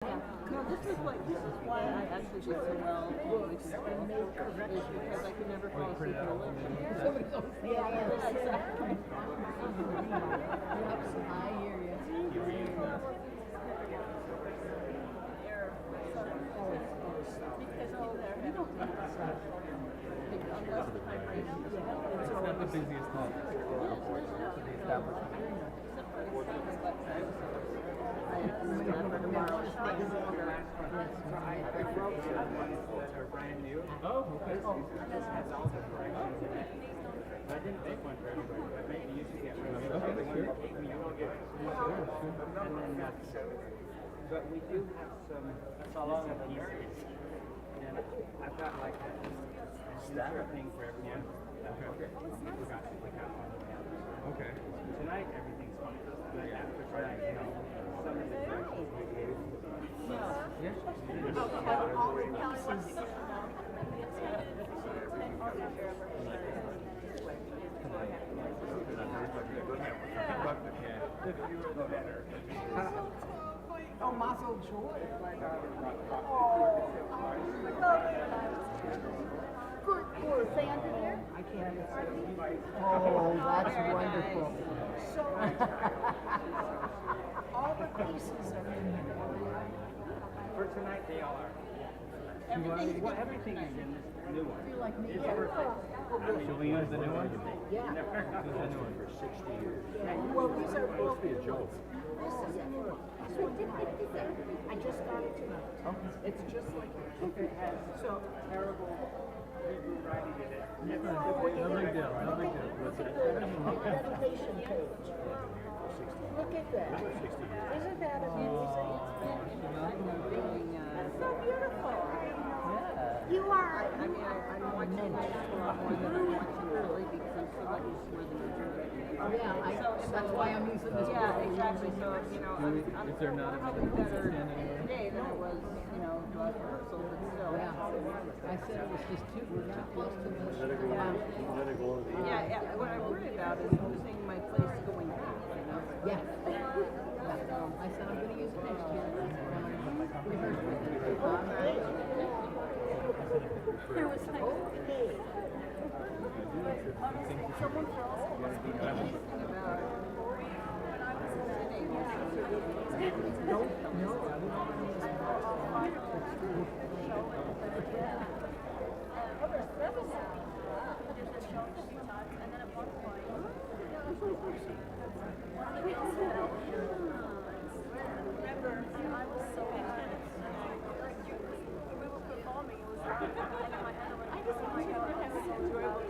Yeah. No, this is why I actually did so well in public school. Is because I could never fall asleep in the living. Somebody's always yeah, exactly. I hear you. It's not the busiest time. The establishment. Brand new. Oh, okay. This has all the corrections in it. I didn't make one for everybody, but maybe you should get one. Okay, sure. You will get and then but we do have some pieces. And I've got like a thing for everyone. Okay. We forgot to look out on the way out. Okay. Tonight everything's fine. But after tonight, you know, some of the directions we gave. The fewer the better. Oh, Mazel Joy. Good. Say under there. I can't see. Oh, that's wonderful. So All the pieces are in here. For tonight, they all are. Everything is in this new one. Feel like me. Should we use the new one? Yeah. Use the new one for 60 years. Well, these are Supposed to be a joke. This is a new one. I just got it tonight. It's just like It has so. terrible Hebrew writing in it. No big deal. No big deal. What's it? Dedication page. Look at that. Isn't that amazing? It's so beautiful. You are. I mean, I'm watching this a lot more than I'm watching early because I'm so lucky to where the majority. That's why I'm using this. Yeah, exactly. So, you know, I'm Is there not a probably better stand anywhere? today than I was, you know, last rehearsal, but still. I said it was just too close to the. Yeah. What I worry about is losing my place going back, you know? Yeah. I said I'm going to use it next year. There was like, okay. Someone else was thinking about when I was sitting. Remember, I was so intense. Like we were performing, it was like, and in my head, I just want to have an enjoyable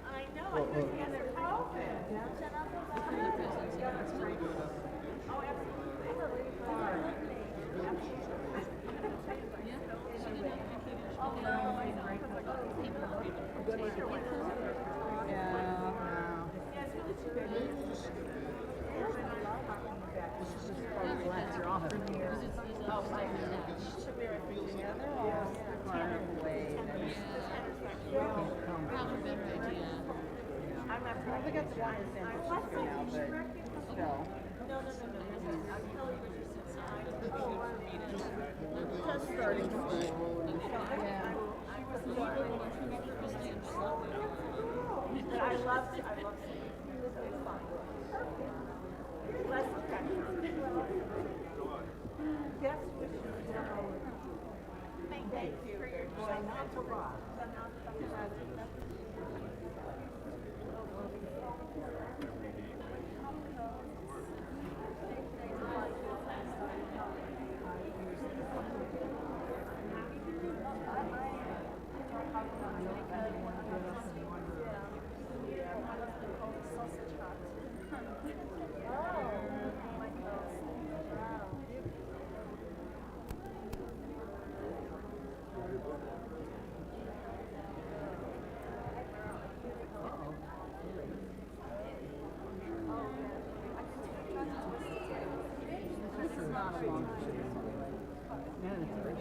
I know, I couldn't get their COVID. Oh, I got the one in San Francisco now, but still. No. I'm telling you, just starting school. Yeah. But I love seeing it. It's fun. Less pressure. Best wishes. Thank you for your joy. Not to rock.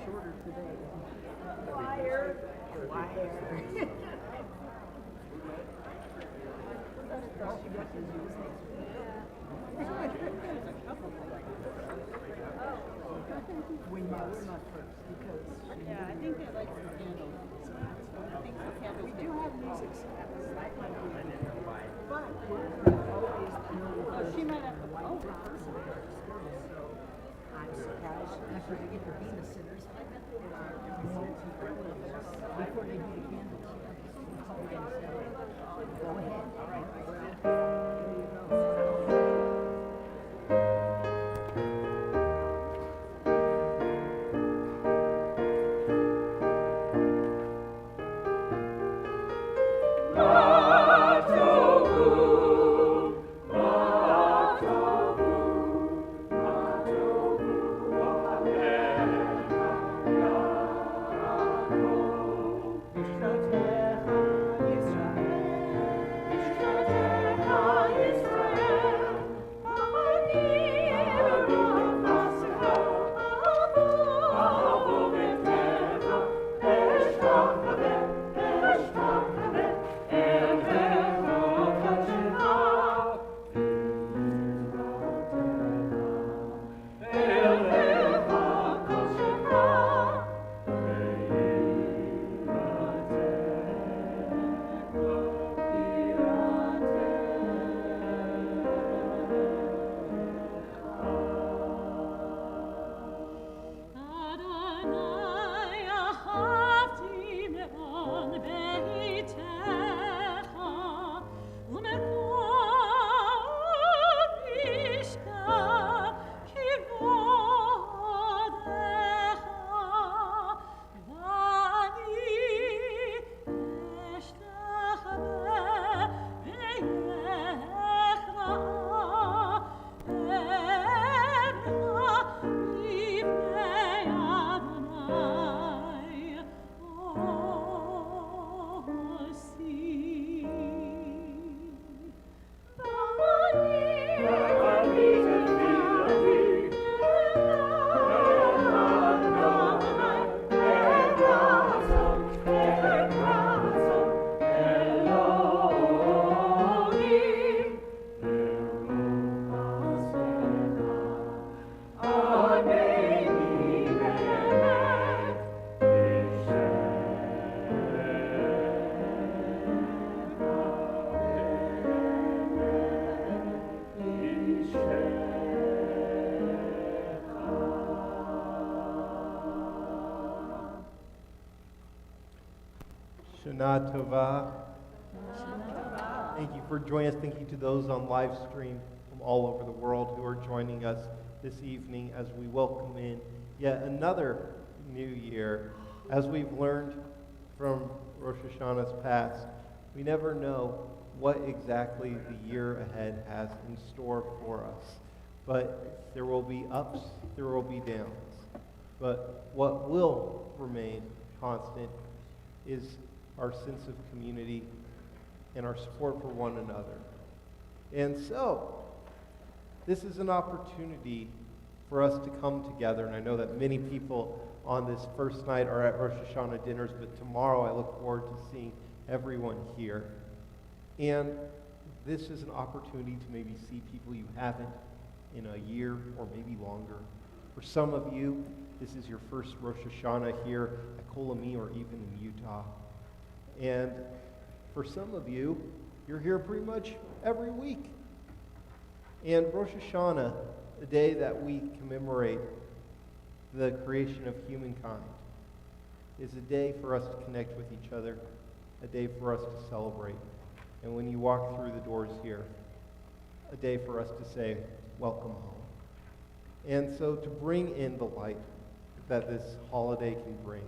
shorter today, isn't it? Liar. Liar. We know we're not first because Yeah, I think they like the candles. I think the candles. we do have music snaps. That might be but we're always Oh, she might have to. Oh, so I'm surprised after they get the Venus sitters before they do the candles. Go ahead. All right. Well, here you go. Shana Tova. Thank you for joining us. Thank you to those on live stream from all over the world who are joining us this evening as we welcome in yet another new year. As we've learned from Rosh Hashanah's past, we never know what exactly the year ahead has in store for us. But there will be ups, there will be downs. But what will remain constant is our sense of community and our support for one another. And so, this is an opportunity for us to come together. And I know that many people on this first night are at Rosh Hashanah dinners, but tomorrow I look forward to seeing everyone here. And this is an opportunity to maybe see people you haven't in a year or maybe longer. For some of you, this is your first Rosh Hashanah here at Kolami or even in Utah. And for some of you, you're here pretty much every week. And Rosh Hashanah, the day that we commemorate the creation of humankind, is a day for us to connect with each other, a day for us to celebrate. And when you walk through the doors here, a day for us to say, welcome home. And so to bring in the light that this holiday can bring,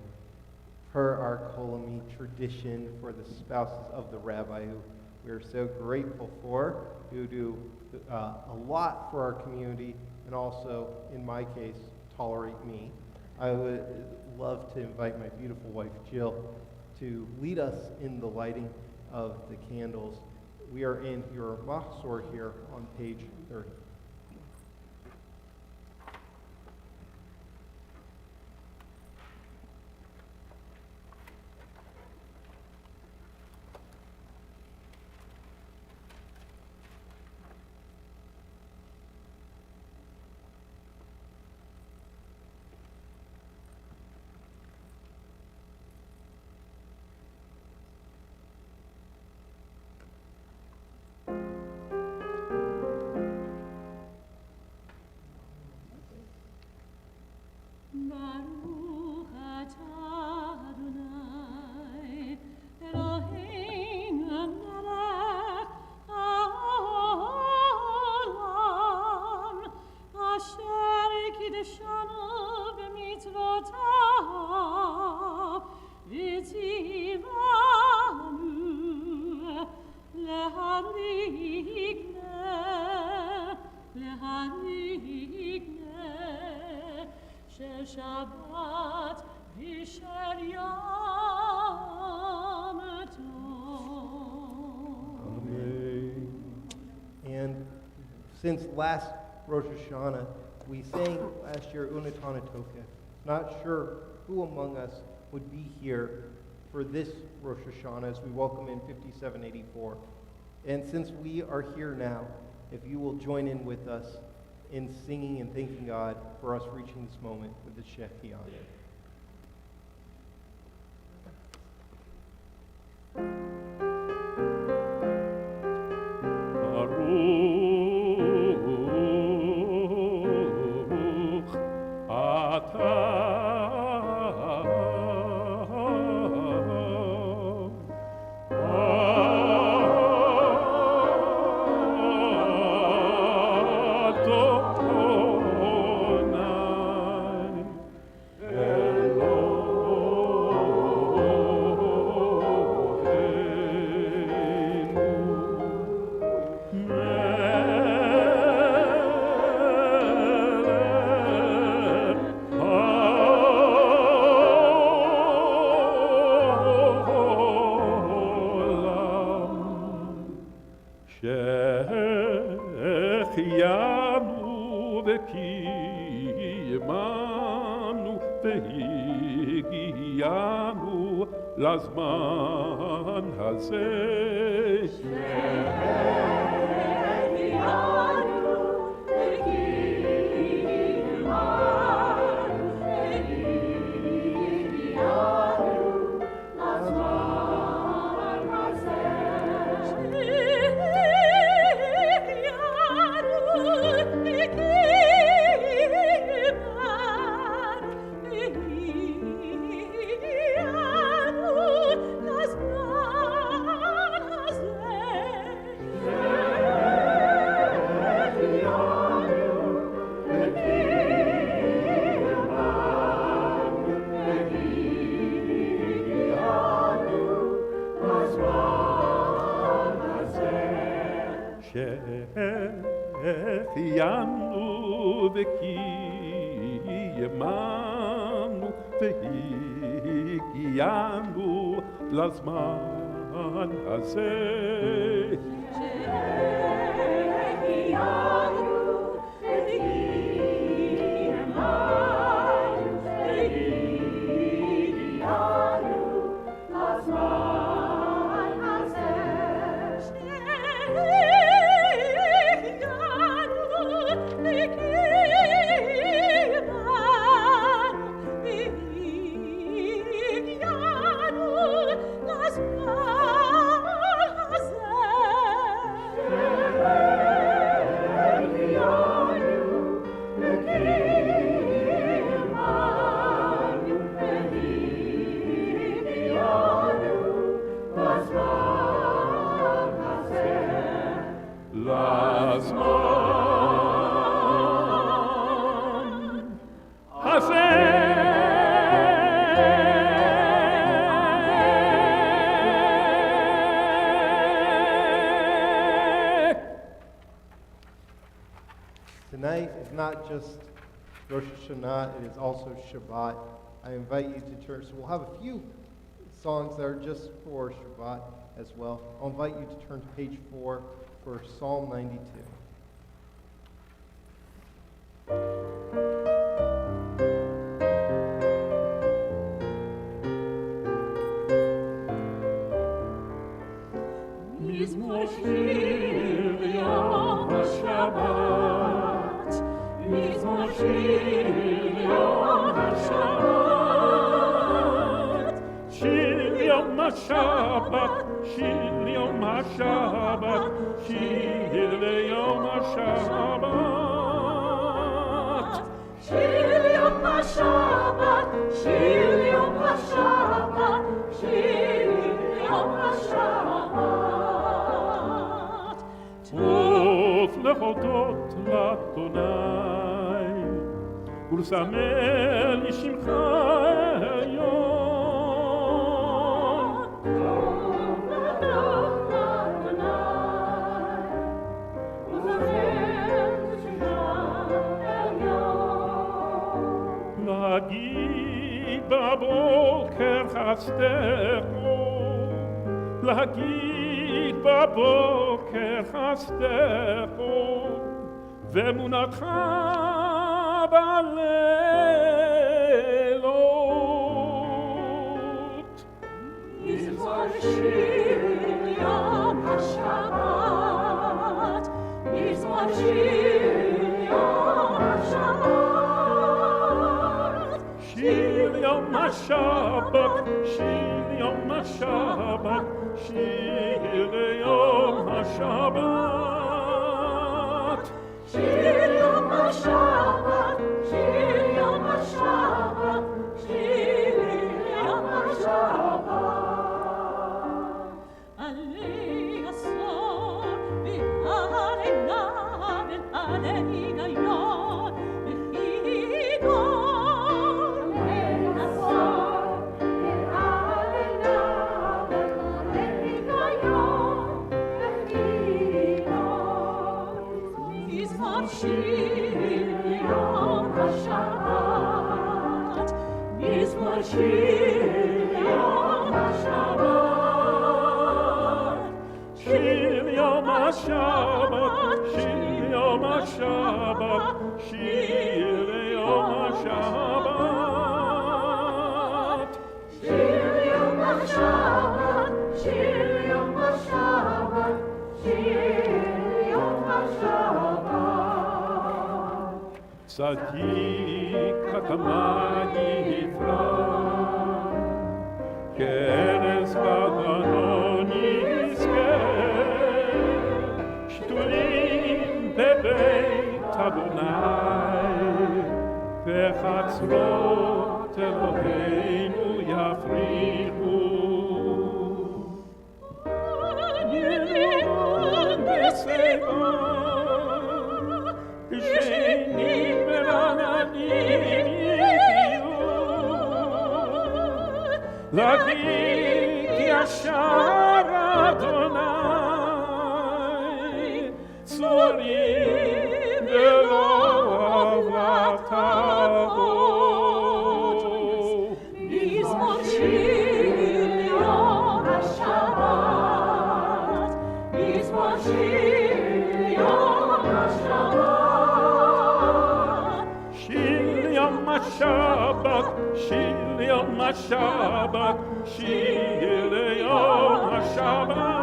per our Kolami tradition for the spouses of the rabbi, who we are so grateful for, who do a lot for our community, and also, in my case, tolerate me. I would love to invite my beautiful wife, Jill, to lead us in the lighting of the candles. We are in your Mahzor here on page 30. Baruch atah Adonai, Eloheinu melech haolam, asher kiddushanu b'mitzvotav, v'tzivanu להנהיגנה של שבת ושל יום טוב. Amen. And since last Rosh Hashanah, we sang last year Unatana Toka. Not sure who among us would be here for this Rosh Hashanah as we welcome in 5784. And since we are here now, if you will join in with us in singing and thanking God for us reaching this moment with the Shechianu. Baruch שהחיינו וקיימנו והגיענו לזמן הזה. שהחיינו וקיימנו והגיענו לזמן הזה. Tonight is not just Rosh Hashanah, it is also Shabbat. I invite you to church. So we'll have a few songs that are just for Shabbat as well. I'll invite you to turn to page 4 for Psalm 92. מזמור שיר ליום השבת, מזמור שיר ליום השבת, שיר יום השבת, שיר יום השבת, שיר ליום השבת. שיר יום השבת, הודות לאדוני, ולזמר לשמך עליון. להגיד בבוקר חסדך, להגיד בבוקר חסדך, ואמונתך בלילות. מזמור שיר יום השבת, מזמור שיר יום השבת, שיר יום השבת, שיר יום השבת, שיר יום השבת. שיר יום השבת, שיר יום השבת, שיר יום השבת. עלי עשור ועלי נבל, עלי גיון וחידון. עלי עשור ועלי נבל, עלי גיון וחידון. מזמור שיר יום השבת, מזמור שיר יום השבת, שיר יום השבת, שיר יום השבת, שיר יום השבת. שיר יום השבת, שיר יום השבת, שיר יום השבת. צדיק כתמני יפרח, כרס בגנו נזכה, שתולים בבית אדוני, וחצרות אלוהינו יפריחו. נראה בשיבה, בשנים ורעננים יחיו, להגיד כי ישר אדוני, צורים ולא עוולתו. מזמור שיר יום השבת, מזמור שיר יום השבת, שיר יום השבת, שיר יום השבת, שיר יום השבת.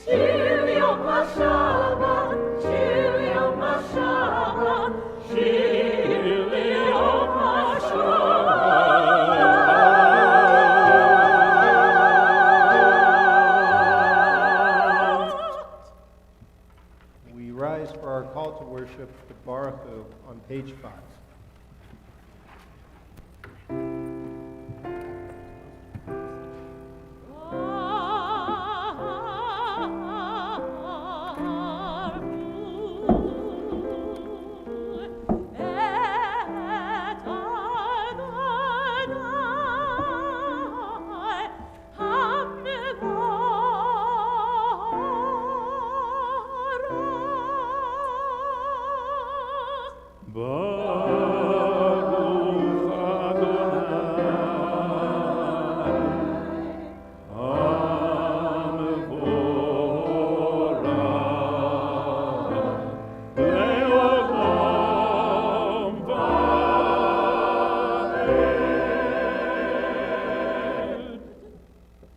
שיר יום השבת, שיר יום השבת, שיר יום השבת. We rise for our call to worship the Baruch Hu on page 5.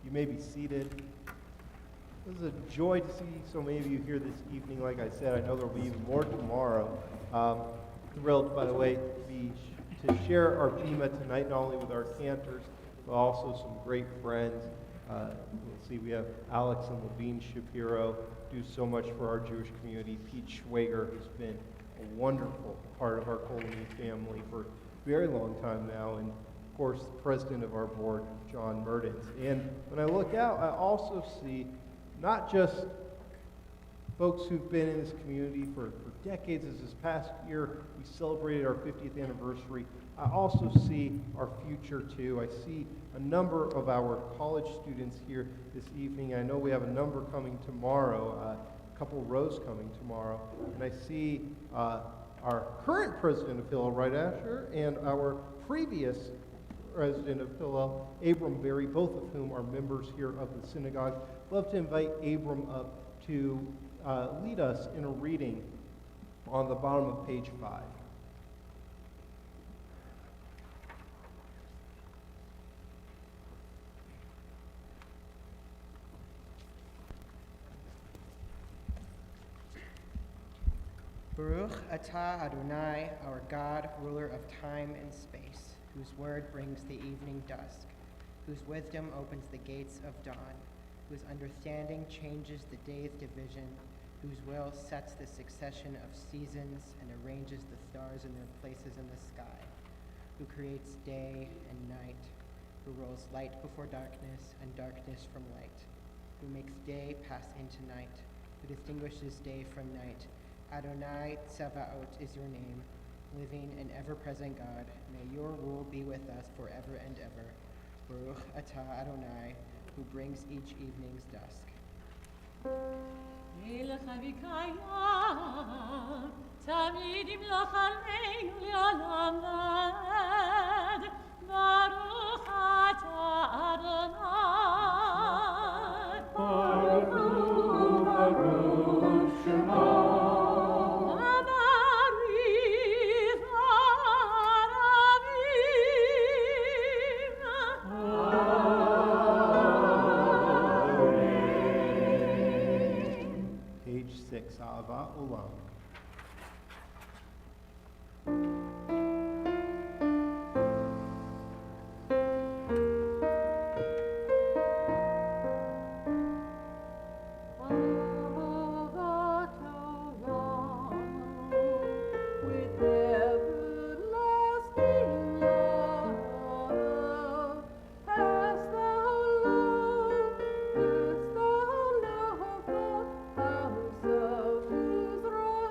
You may be seated. This is a joy to see so many of you here this evening. Like I said, I know there will be even more tomorrow. Thrilled, by the way, to share our Bima tonight, not only with our cantors, but also some great friends. We'll see, we have Alex and Levine Shapiro do so much for our Jewish community. Pete Schwager, who's been a wonderful part of our Colony family for a very long time now, and of course, the president of our board, John Mertens. And when I look out, I also see not just folks who've been in this community for decades. As this past year, we celebrated our 50th anniversary. I also see our future too. I see a number of our college students here this evening. I know we have a number coming tomorrow, a couple rows coming tomorrow. And I see our current president of Hillel, right, Asher, and our previous president of Hillel, Abram Berry, both of whom are members here of the synagogue. I'd love to invite Abram up to lead us in a reading on the bottom of page 5. Baruch atah Adonai, our God, ruler of time and space, whose word brings the evening dusk, whose wisdom opens the gates of dawn, whose understanding changes the day's division, whose will sets the succession of seasons and arranges the stars in their places in the sky, who creates day and night, who rolls light before darkness and darkness from light, who makes day pass into night, who distinguishes day from night. Adonai Tsevaot is your name, living and ever-present God. May your rule be with us forever and ever. Baruch atah Adonai, who brings each evening's dusk. מלך אביקיים, תמיד ימלוך עלינו לעולם ועד. ברוך אתה אדוני. Baruch, Baruch Shema. Page 6, Ahava Olam. With everlasting love, hast thou loved the house of Israel.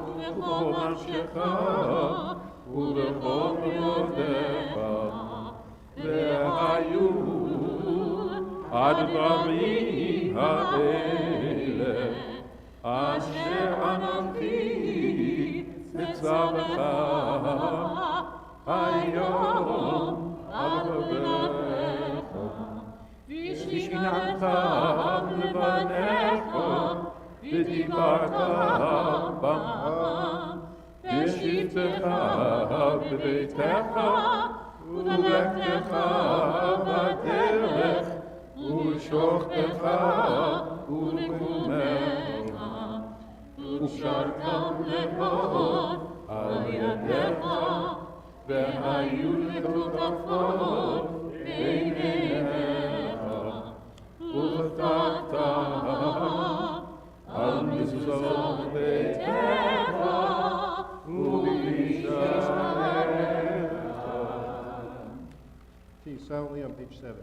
ובכל נפשך ובכל מאודיך, והיו הדברים האלה אשר אנוכי מצווך היום על בבך, ושיננת לבניך ודיברת בם, בשבתך בביתך ובלכתך בדרך ובשוכבך ובקומך, וקשרתם לאור על ידיך, והיו לטוטפות בין עיניך, וכתבת על מזוזות ביתך ובמשעריך. Okay, silently on page 7.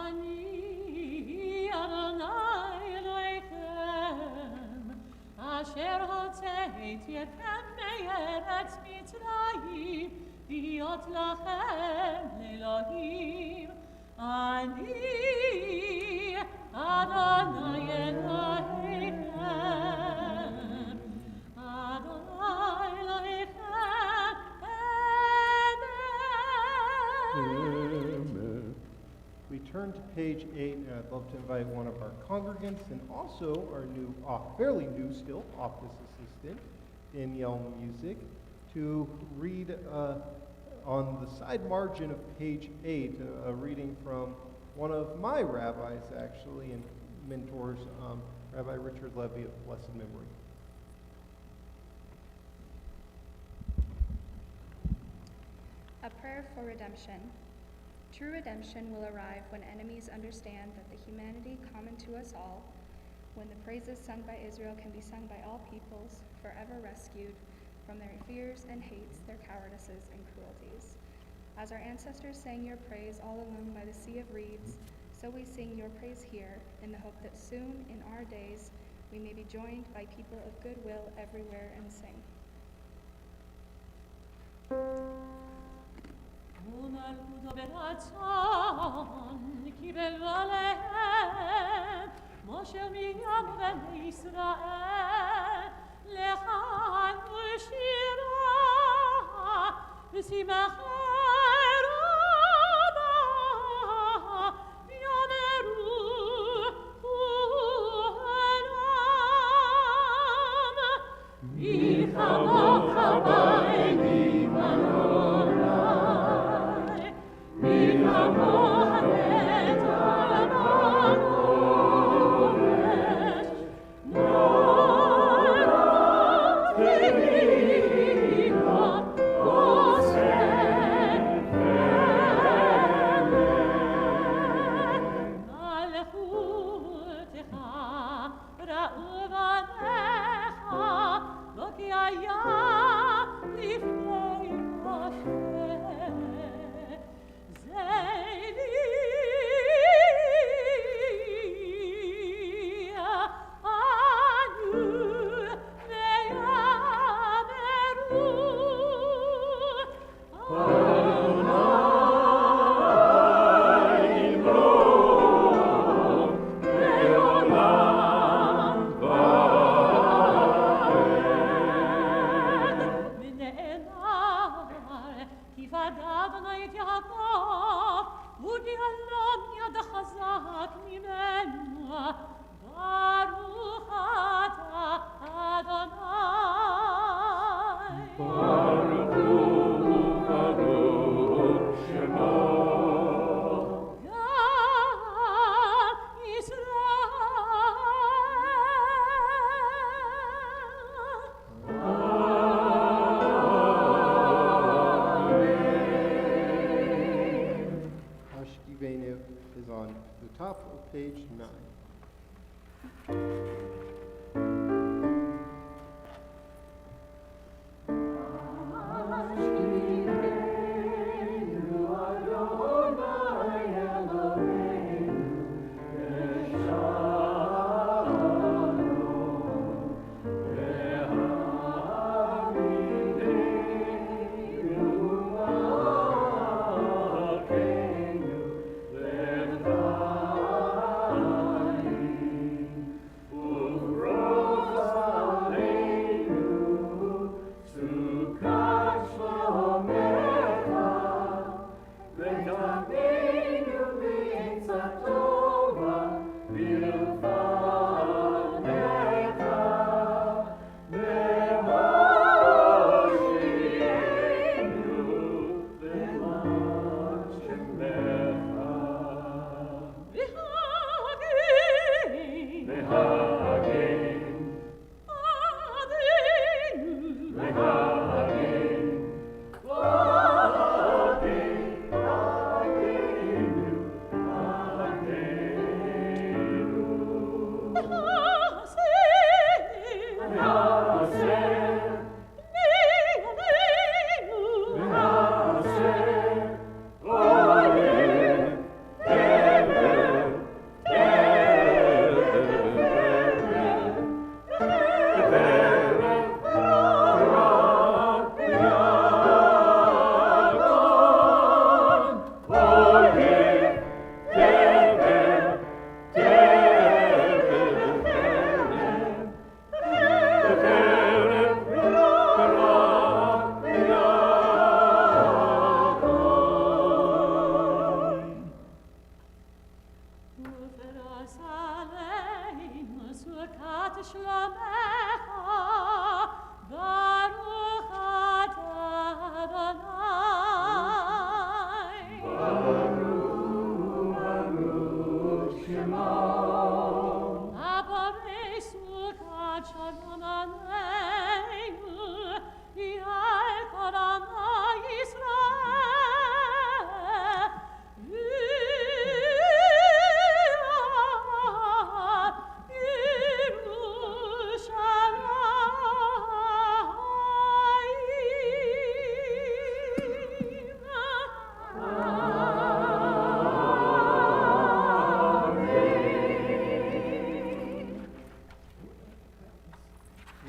אני אדוני אלוהיכם, אשר הוצאתי אתכם מארץ מצרים, להיות לכם לאלוהים. אני אדוני אלוהיכם, אדוני אלוהיכם, Amen. We turn to page 8, and I'd love to invite one of our congregants and also our new, fairly new still, office assistant, Danielle Music, to read on the side margin of page 8, a reading from one of my rabbis, actually, and mentors, Rabbi Richard Levy of blessed memory. A prayer for redemption. True redemption will arrive when enemies understand that the humanity common to us all, when the praises sung by Israel can be sung by all peoples, forever rescued from their fears and hates, their cowardices and cruelties. As our ancestors sang your praise all alone by the sea of reeds, so we sing your praise here, in the hope that soon, in our days, we may be joined by people of goodwill everywhere and sing. ומלכותו ברצון, קיבל עליהם, משה ומרים ובני ישראל, לחן ושירה, ושמחה רבה, יאמרו כולם, מי כמוך באלים אדוני, מי כמוך נטל בקודש, נורות ומיכה עושה מלכותך ראו בניך, לא כי היה לפני משה. זילי אנו ויאמרו Baruch top of page 9.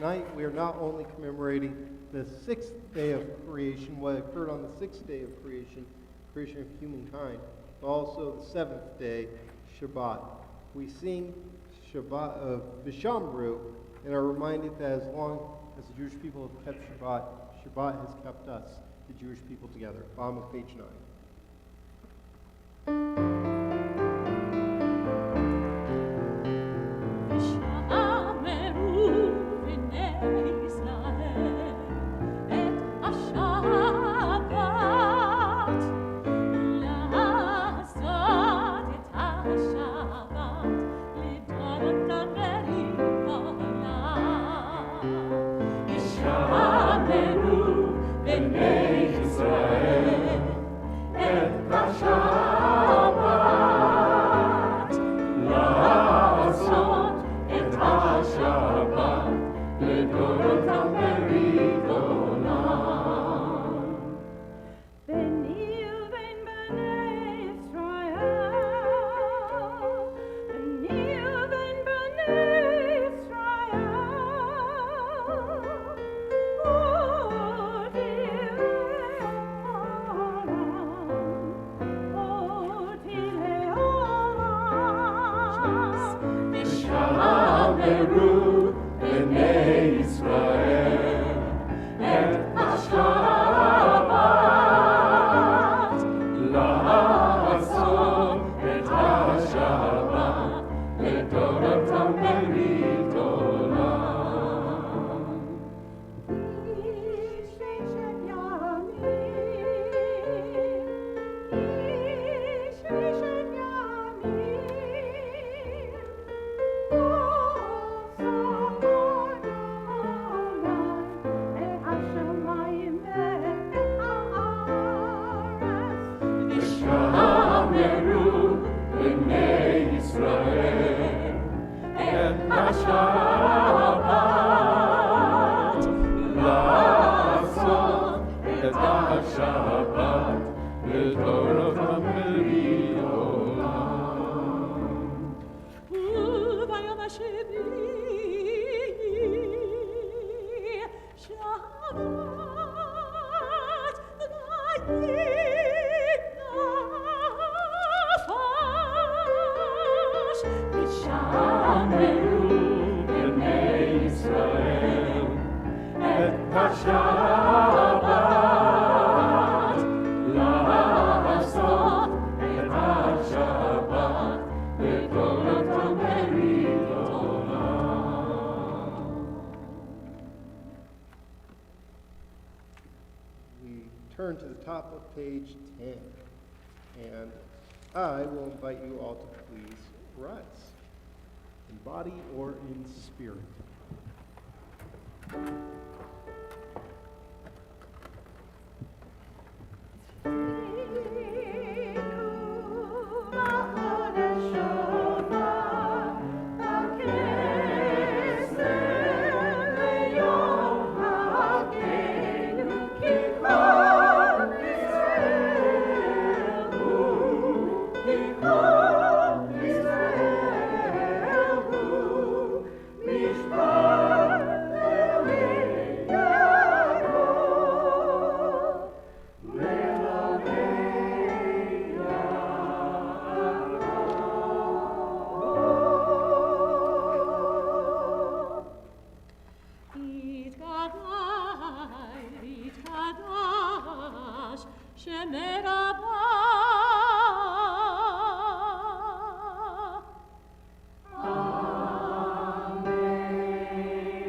Tonight, we are not only commemorating the sixth day of creation, what occurred on the sixth day of creation, creation of humankind, but also the seventh day, Shabbat. We sing Shabbat of Vishamru and are reminded that as long as the Jewish people have kept Shabbat, Shabbat has kept us, the Jewish people, together. Bottom of page 9. Oh, בטוב המרי עולם. וביום השביעי שבת וינפש ושמרו בני ישראל את השבת לעשות את השבת בטוב המרי עולם. We turn to the top of page 10, and I will invite you all to please rise, in body or in spirit. יתקדש שמך רבה.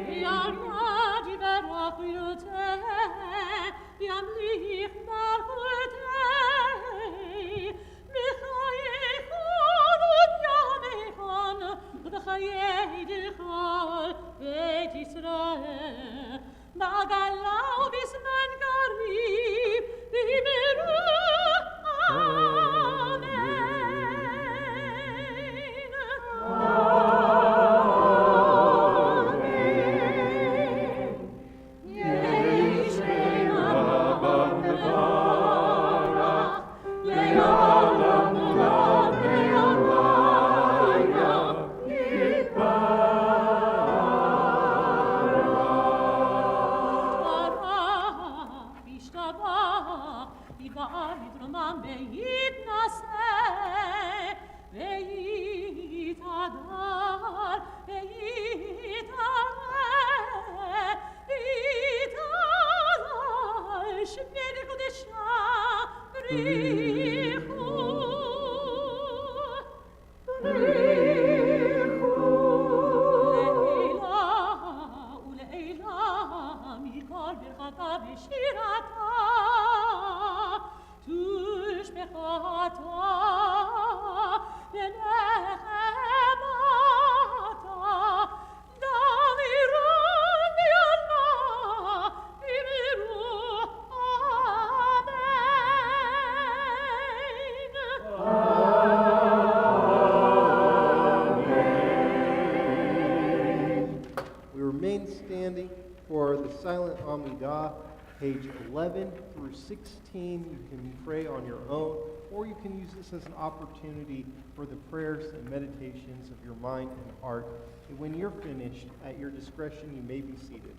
ירד יברך ויוצא ימליך מלכותי מחייכון ובימיכון ובחיי דכל בית ישראל בעגלה ובזמן קריב ויאמרו אמן. Standing for the silent Amidah, page 11 through 16. You can pray on your own, or you can use this as an opportunity for the prayers and meditations of your mind and heart. And when you're finished, at your discretion, you may be seated.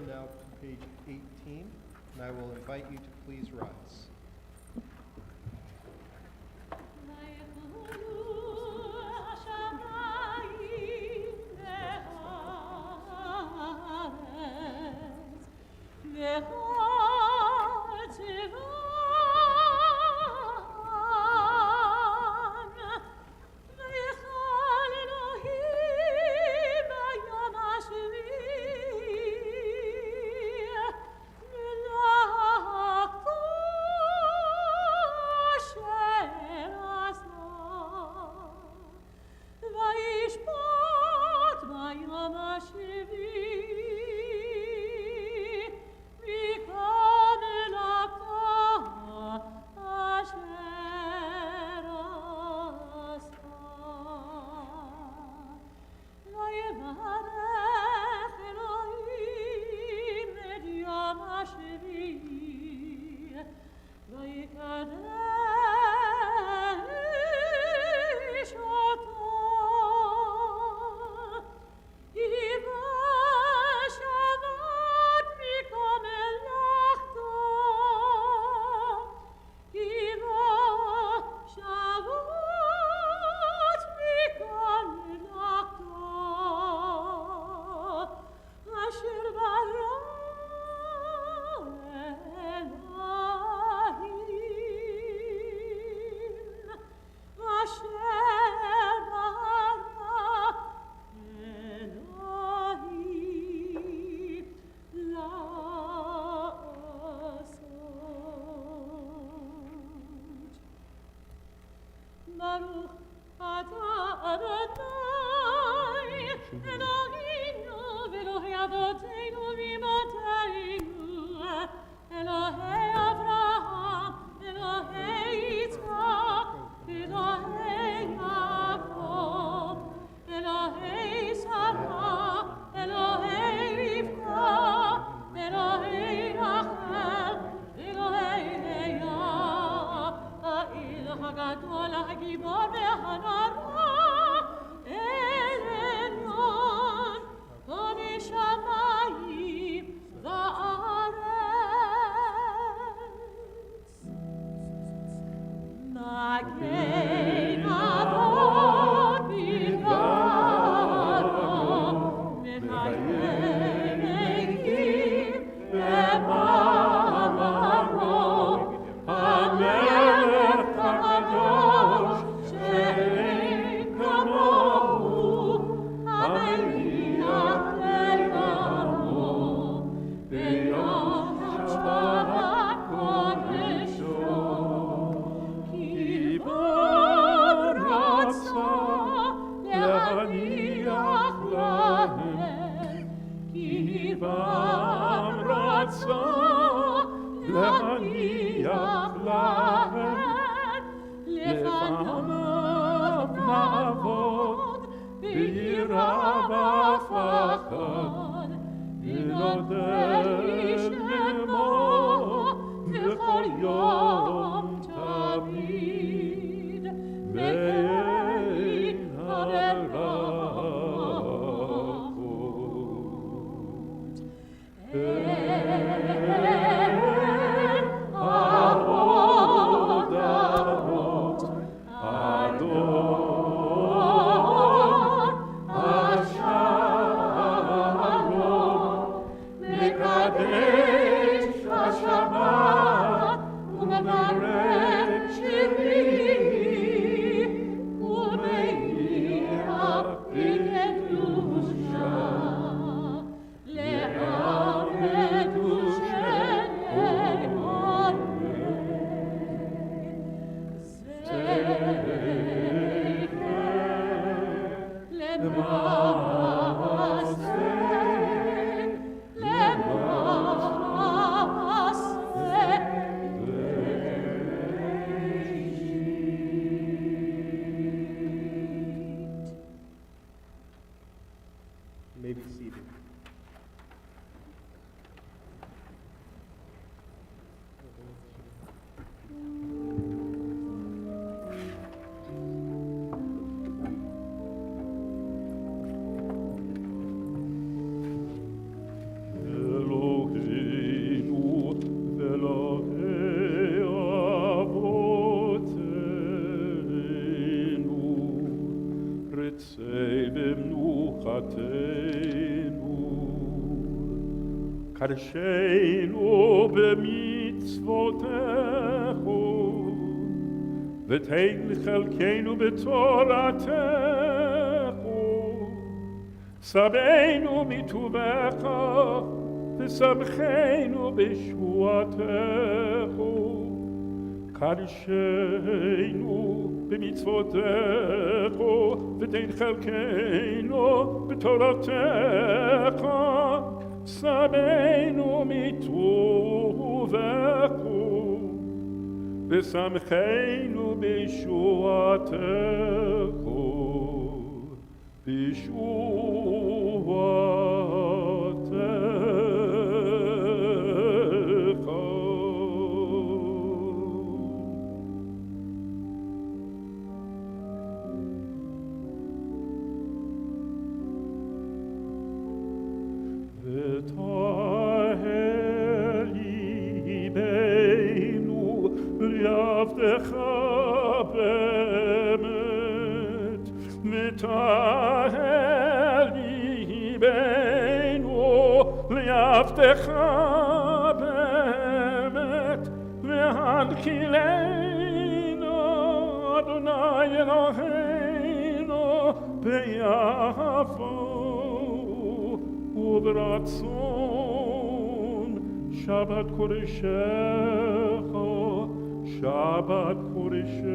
turn now to page 18, and I will invite you to please rise. You may be seated. במנוחתנו. קדשנו במצוותיך, ותן חלקנו בתורתך. שבענו מטובך, ושמחנו בשבועתך. קדשנו במצוותיך, ותן חלקנו בתורתך. שבענו מטובך, ושמחנו בשבועתך. וטהר ליבנו לעבדך באמת, וטהר ליבנו לעבדך באמת, והנחילנו אדוני אלוהינו ביפו וברצון. שבת קודשך, שבת קודשך.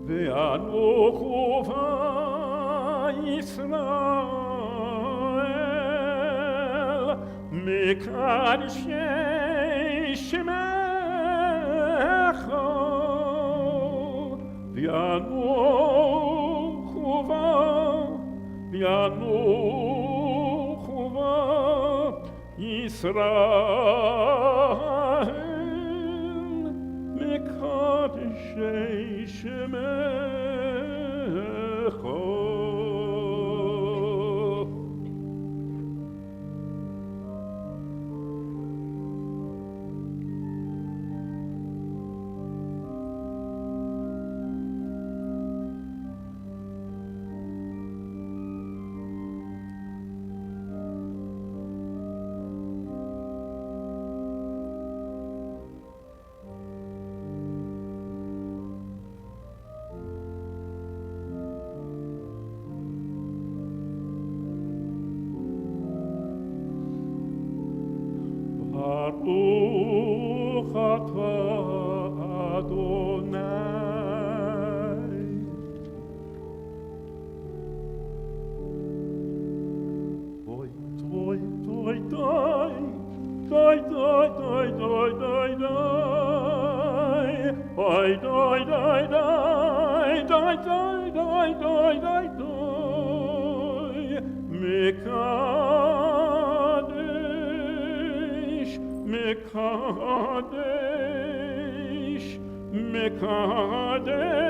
ואנוכו וישראל מקדשי שמך. ואנוכו וישראל מקדשי שמך. ברוך אתה אדוני. דוי דוי דוי דוי דוי דוי דוי דוי דוי דוי דוי דוי דוי דוי דוי דוי דוי מקדש, מקדש,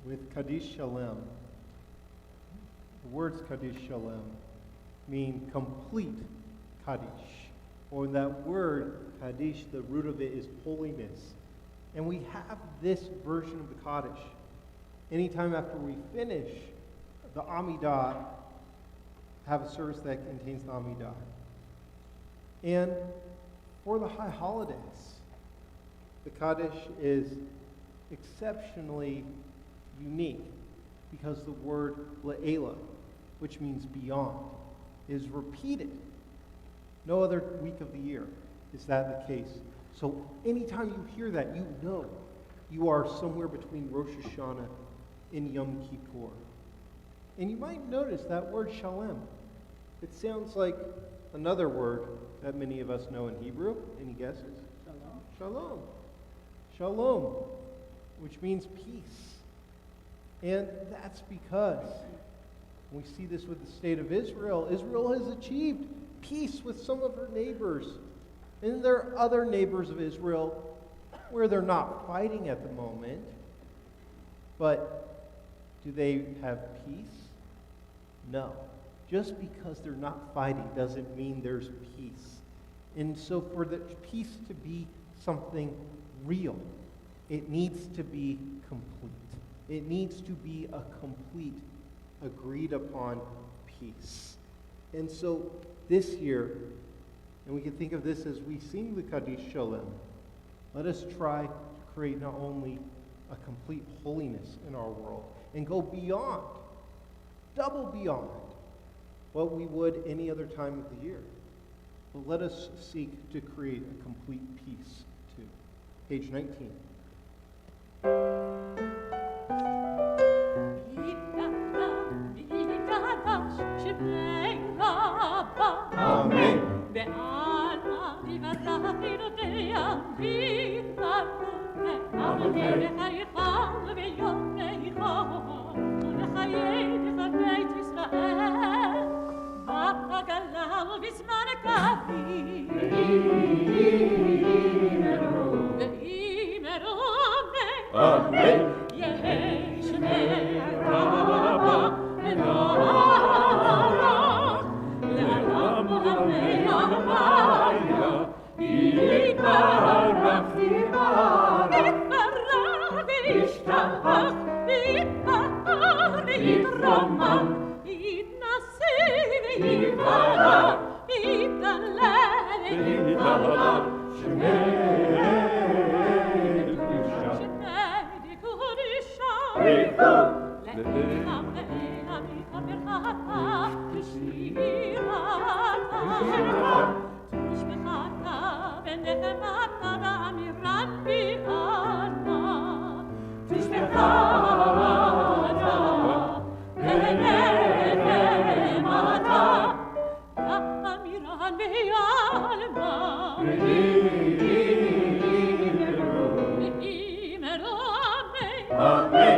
with Kaddish Shalem. The words Kaddish Shalem mean complete Kaddish. Or that word Kaddish, the root of it is holiness. And we have this version of the Kaddish. Anytime after we finish the Amidah, have a service that contains the Amidah. And for the high holidays, the Kaddish is exceptionally unique because the word Le'ela, which means beyond, is repeated. No other week of the year is that the case. So anytime you hear that, you know you are somewhere between Rosh Hashanah and Yom Kippur. And you might notice that word shalem. It sounds like another word that many of us know in Hebrew. Any guesses? Shalom. Shalom. Shalom. which means peace. And that's because we see this with the state of Israel. Israel has achieved peace with some of her neighbors. And there are other neighbors of Israel where they're not fighting at the moment. But do they have peace? No. Just because they're not fighting doesn't mean there's peace. And so for the peace to be something real, it needs to be complete. It needs to be a complete, agreed upon peace. And so this year, and we can think of this as we sing the Kaddish Shalom, let us try to create not only a complete holiness in our world and go beyond, double beyond what we would any other time of the year. But let us seek to create a complete peace too. Page 19. Amen. Amen.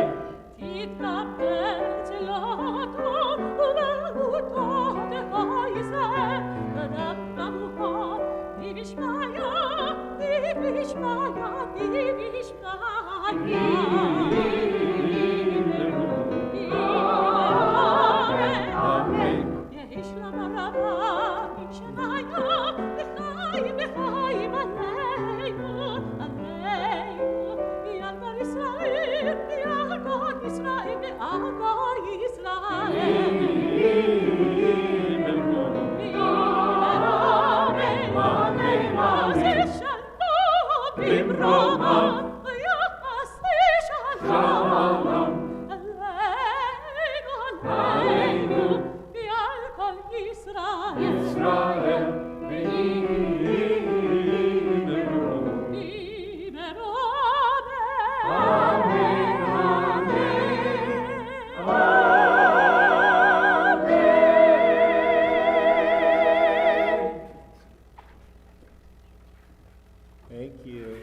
Thank you.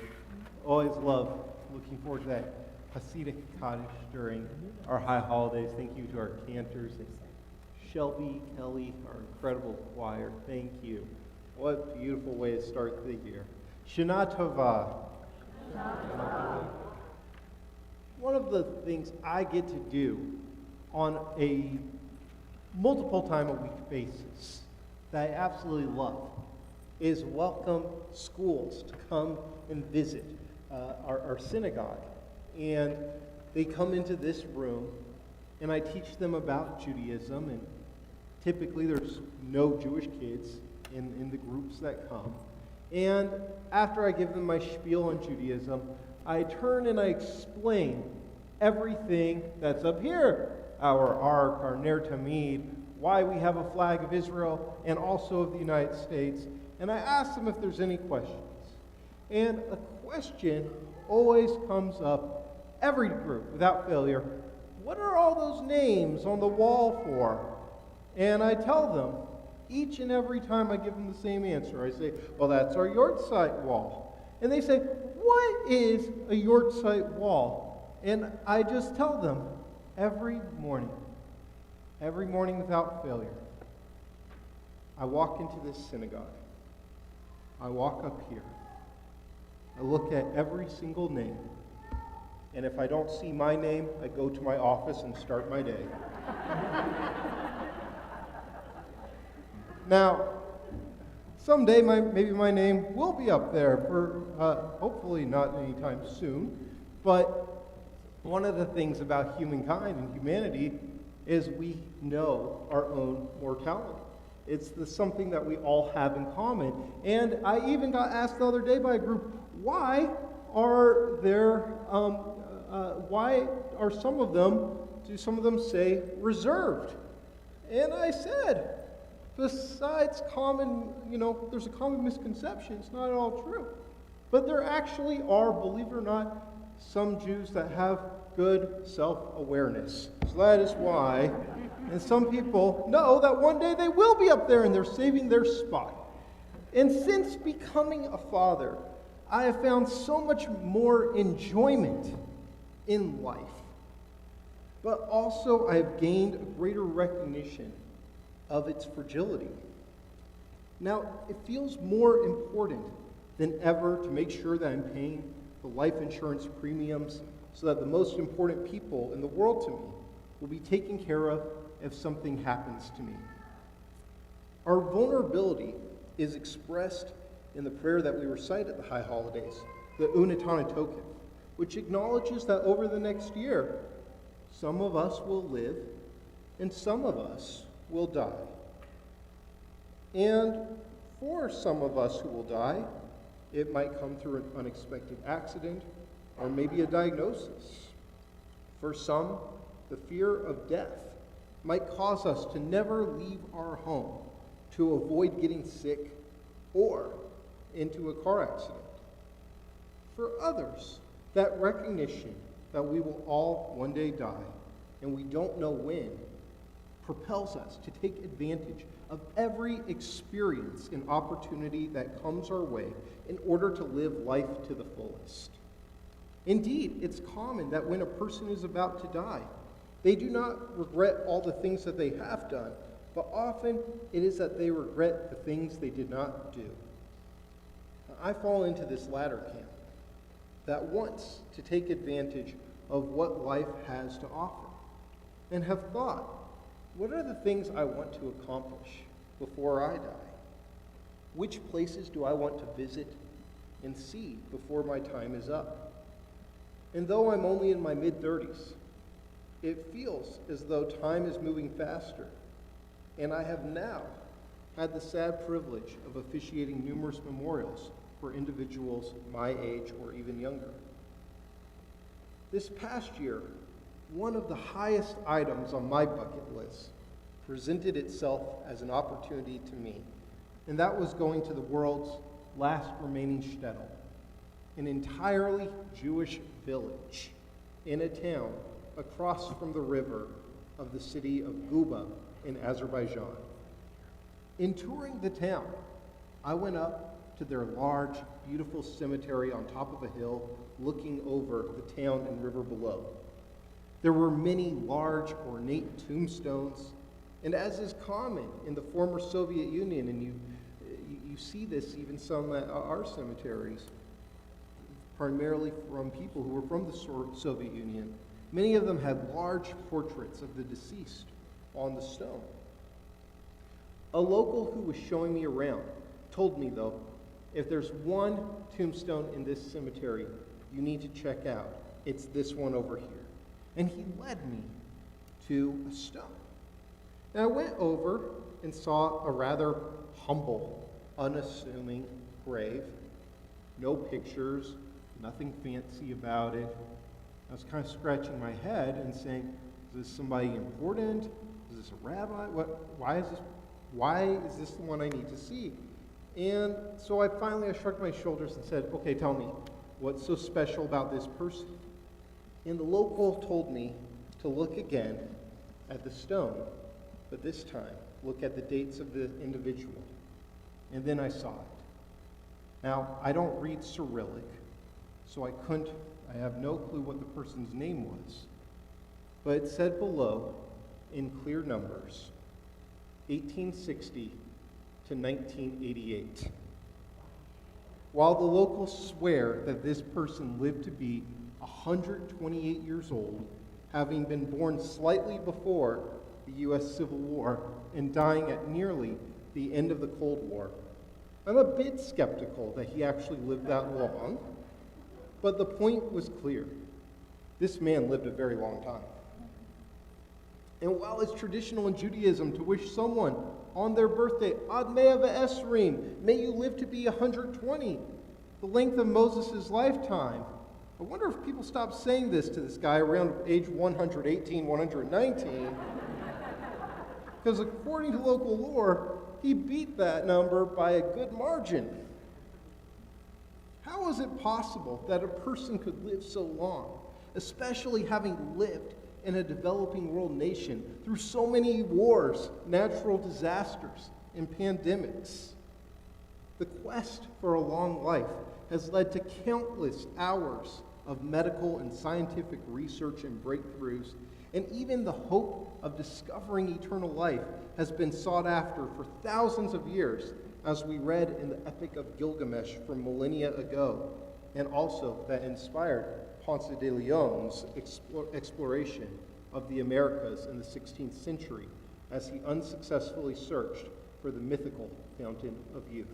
Always love looking forward to that Hasidic Kaddish during our high holidays. Thank you to our cantors, Shelby, Kelly, our incredible choir. Thank you. What a beautiful way to start the year. Shana Tova. One of the things I get to do on a multiple time a week basis that I absolutely love is welcome schools to come and visit our synagogue. And they come into this room, and I teach them about Judaism, and typically there's no Jewish kids in the groups that come. And after I give them my spiel on Judaism, I turn and I explain everything that's up here. Our Ark, our Ner Tamid, why we have a flag of Israel and also of the United States. And I ask them if there's any questions. And a question always comes up every group without failure. What are all those names on the wall for? And I tell them, each and every time I give them the same answer. I say, well, that's our yard site wall. And they say, what is a Yortzeit wall? And I just tell them every morning without failure. I walk into this synagogue. I walk up here. I look at every single name. And if I don't see my name, I go to my office and start my day. Now, someday maybe my name will be up there for hopefully not anytime soon. But one of the things about humankind and humanity is we know our own mortality. It's something that we all have in common. And I even got asked the other day by a group, why are some of them, do some of them say reserved? And I said, besides there's a common misconception, it's not at all true. But there actually are, believe it or not, some Jews that have good self-awareness. So that is why, and some people know that one day they will be up there and they're saving their spot. And since becoming a father, I have found so much more enjoyment in life. But also I have gained a greater recognition of its fragility. Now, it feels more important than ever to make sure that I'm paying the life insurance premiums so that the most important people in the world to me will be taken care of if something happens to me. Our vulnerability is expressed in the prayer that we recite at the High Holidays, the Unatana Tokef, which acknowledges that over the next year, some of us will live and some of us will die. And for some of us who will die, it might come through an unexpected accident or maybe a diagnosis. For some, the fear of death might cause us to never leave our home to avoid getting sick or into a car accident. For others, that recognition that we will all one day die and we don't know when propels us to take advantage of every experience and opportunity that comes our way in order to live life to the fullest. Indeed, it's common that when a person is about to die, they do not regret all the things that they have done, but often it is that they regret the things they did not do. I fall into this latter camp, that wants to take advantage of what life has to offer, and have thought, what are the things I want to accomplish before I die? Which places do I want to visit and see before my time is up? And though I'm only in my mid-30s, it feels as though time is moving faster, and I have now had the sad privilege of officiating numerous memorials for individuals my age or even younger. This past year, one of the highest items on my bucket list presented itself as an opportunity to me, and that was going to the world's last remaining shtetl, an entirely Jewish village in a town across from the river of the city of Guba in Azerbaijan. In touring the town, I went up to their large, beautiful cemetery on top of a hill looking over the town and river below. There were many large, ornate tombstones, and as is common in the former Soviet Union, and you see this even some at our cemeteries, primarily from people who were from the Soviet Union, many of them had large portraits of the deceased on the stone. A local who was showing me around told me, though, if there's one tombstone in this cemetery you need to check out, it's this one over here. And he led me to a stone. And I went over and saw a rather humble, unassuming grave. No pictures, nothing fancy about it. I was kind of scratching my head and saying, is this somebody important? Is this a rabbi? Why is this the one I need to see? And so I shrugged my shoulders and said, okay, tell me, what's so special about this person? And the local told me to look again at the stone, but this time, look at the dates of the individual. And then I saw it. Now, I don't read Cyrillic, so I have no clue what the person's name was. But it said below, in clear numbers, 1860 to 1988. While the locals swear that this person lived to be 128 years old, having been born slightly before the U.S. Civil War and dying at nearly the end of the Cold War, I'm a bit skeptical that he actually lived that long, but the point was clear. This man lived a very long time. And while it's traditional in Judaism to wish someone on their birthday, Ad Mea V'Esrim, may you live to be 120, the length of Moses' lifetime, I wonder if people stopped saying this to this guy around age 118, 119, because according to local lore, he beat that number by a good margin. How is it possible that a person could live so long, especially having lived in a developing world nation through so many wars, natural disasters, and pandemics? The quest for a long life has led to countless hours of medical and scientific research and breakthroughs, and even the hope of discovering eternal life has been sought after for thousands of years, as we read in the Epic of Gilgamesh from millennia ago, and also that inspired Ponce de Leon's exploration of the Americas in the 16th century as he unsuccessfully searched for the mythical fountain of youth.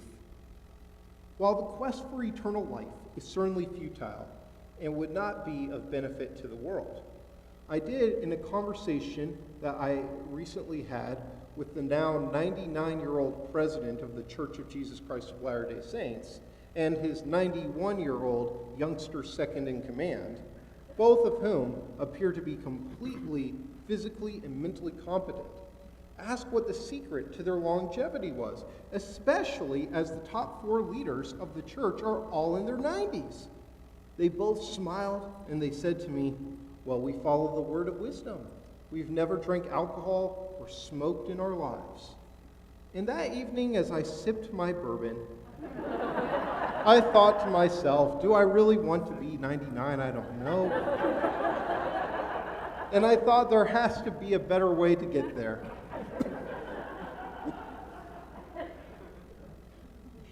While the quest for eternal life is certainly futile and would not be of benefit to the world, I did, in a conversation that I recently had with the now 99-year-old president of the Church of Jesus Christ of Latter-day Saints and his 91-year-old youngster second in command, both of whom appear to be completely physically and mentally competent, ask what the secret to their longevity was, especially as the top 4 leaders of the church are all in their 90s. They both smiled and they said to me, "Well, we follow the word of wisdom. We've never drank alcohol or smoked in our lives." And that evening, as I sipped my bourbon, I thought to myself, do I really want to be 99? I don't know. And I thought there has to be a better way to get there.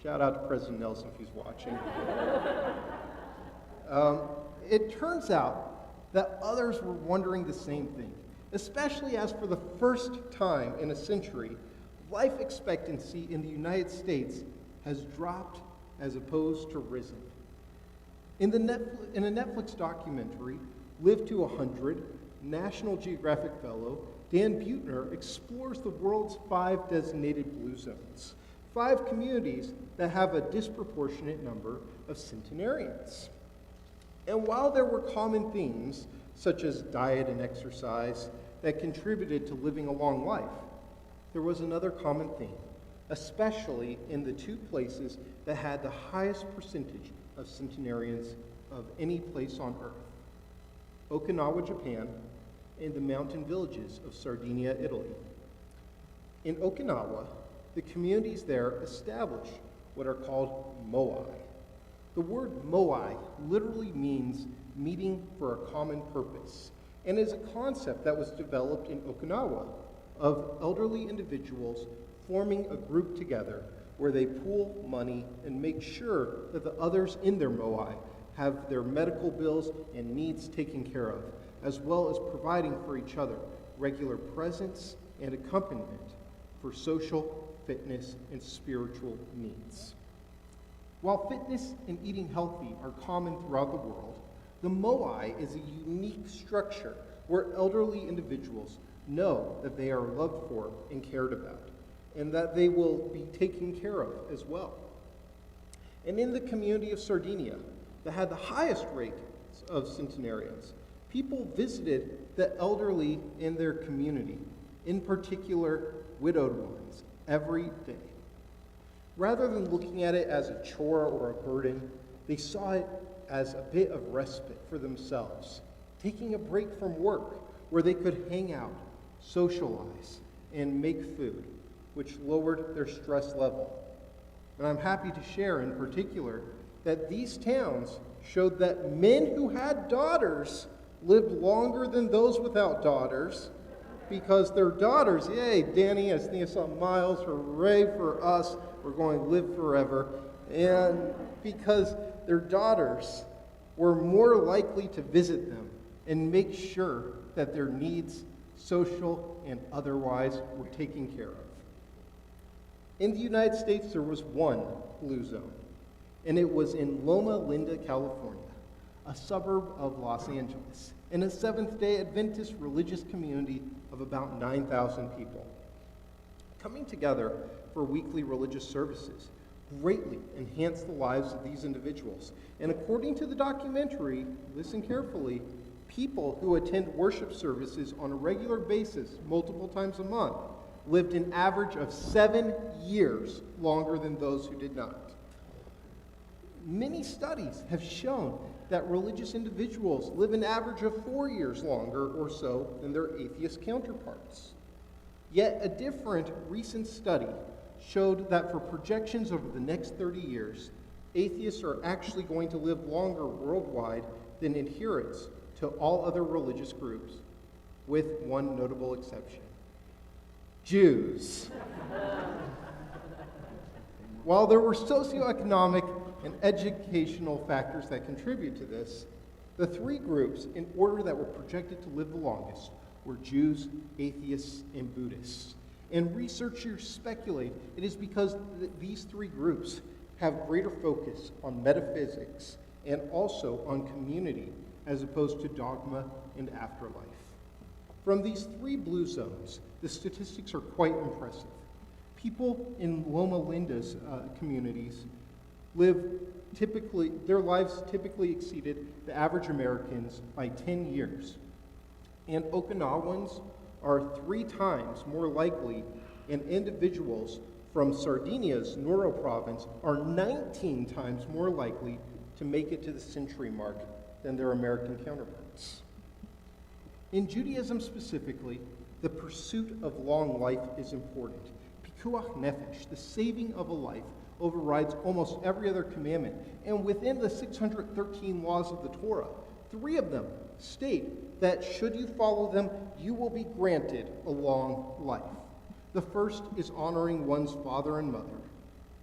Shout out to President Nelson if he's watching. It turns out that others were wondering the same thing, especially as for the first time in a century, life expectancy in the United States has dropped as opposed to risen. In a Netflix documentary, Live to 100, National Geographic fellow Dan Buettner explores the world's 5 designated blue zones, 5 communities that have a disproportionate number of centenarians. And while there were common themes, such as diet and exercise, that contributed to living a long life, there was another common theme, especially in the 2 places that had the highest percentage of centenarians of any place on Earth: Okinawa, Japan, and the mountain villages of Sardinia, Italy. In Okinawa, the communities there establish what are called moai. The word moai literally means meeting for a common purpose, and is a concept that was developed in Okinawa of elderly individuals forming a group together where they pool money and make sure that the others in their moai have their medical bills and needs taken care of, as well as providing for each other regular presence and accompaniment for social, fitness, and spiritual needs. While fitness and eating healthy are common throughout the world, the moai is a unique structure where elderly individuals know that they are loved for and cared about, and that they will be taken care of as well. And in the community of Sardinia, that had the highest rate of centenarians, people visited the elderly in their community, in particular widowed ones, every day. Rather than looking at it as a chore or a burden, they saw it as a bit of respite for themselves, taking a break from work where they could hang out, socialize, and make food, which lowered their stress level. And I'm happy to share in particular that these towns showed that men who had daughters lived longer than those without daughters because their daughters, yay, Danny, I think I saw Miles, hooray for us, we're going to live forever. And because their daughters were more likely to visit them and make sure that their needs, social and otherwise, were taken care of. In the United States, there was one blue zone, and it was in Loma Linda, California, a suburb of Los Angeles, in a Seventh-day Adventist religious community of about 9,000 people. Coming together for weekly religious services greatly enhanced the lives of these individuals. And according to the documentary, listen carefully, people who attend worship services on a regular basis, multiple times a month, lived an average of 7 years longer than those who did not. Many studies have shown that religious individuals live an average of 4 years longer or so than their atheist counterparts. Yet a different recent study showed that for projections over the next 30 years, atheists are actually going to live longer worldwide than adherents to all other religious groups, with one notable exception: Jews. While there were socioeconomic and educational factors that contribute to this, the three groups in order that were projected to live the longest were Jews, atheists, and Buddhists. And researchers speculate it is because these three groups have greater focus on metaphysics and also on community as opposed to dogma and afterlife. From these three blue zones, the statistics are quite impressive. People in Loma Linda's communities their lives typically exceeded the average Americans by 10 years. And Okinawans are 3 times more likely, and individuals from Sardinia's Nuoro province are 19 times more likely to make it to the century mark than their American counterparts. In Judaism specifically, the pursuit of long life is important. Pikuach nefesh, the saving of a life, overrides almost every other commandment. And within the 613 laws of the Torah, 3 of them state that should you follow them, you will be granted a long life. The first is honoring one's father and mother.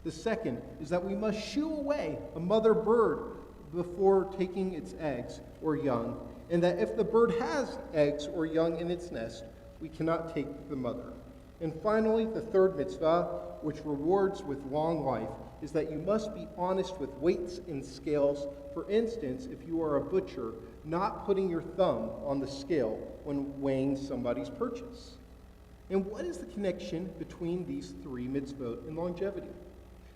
The second is that we must shoo away a mother bird before taking its eggs or young, and that if the bird has eggs or young in its nest, we cannot take the mother. And finally, the third mitzvah, which rewards with long life, is that you must be honest with weights and scales. For instance, if you are a butcher, not putting your thumb on the scale when weighing somebody's purchase. And what is the connection between these 3 mitzvot and longevity?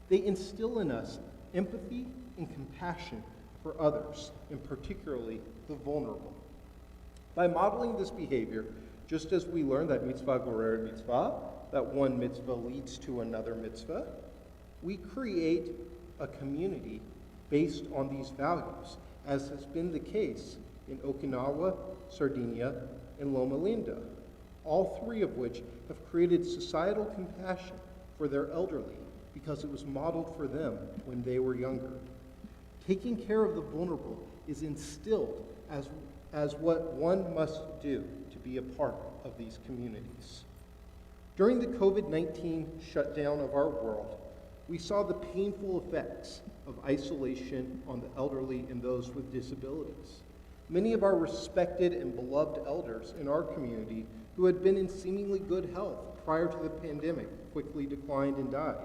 They instill in us empathy and compassion for others, and particularly the vulnerable. By modeling this behavior, just as we learn that mitzvah gorer mitzvah, that one mitzvah leads to another mitzvah, we create a community based on these values, as has been the case in Okinawa, Sardinia, and Loma Linda, all 3 of which have created societal compassion for their elderly because it was modeled for them when they were younger. Taking care of the vulnerable is instilled as what one must do to be a part of these communities. During the COVID-19 shutdown of our world, we saw the painful effects of isolation on the elderly and those with disabilities. Many of our respected and beloved elders in our community who had been in seemingly good health prior to the pandemic quickly declined and died.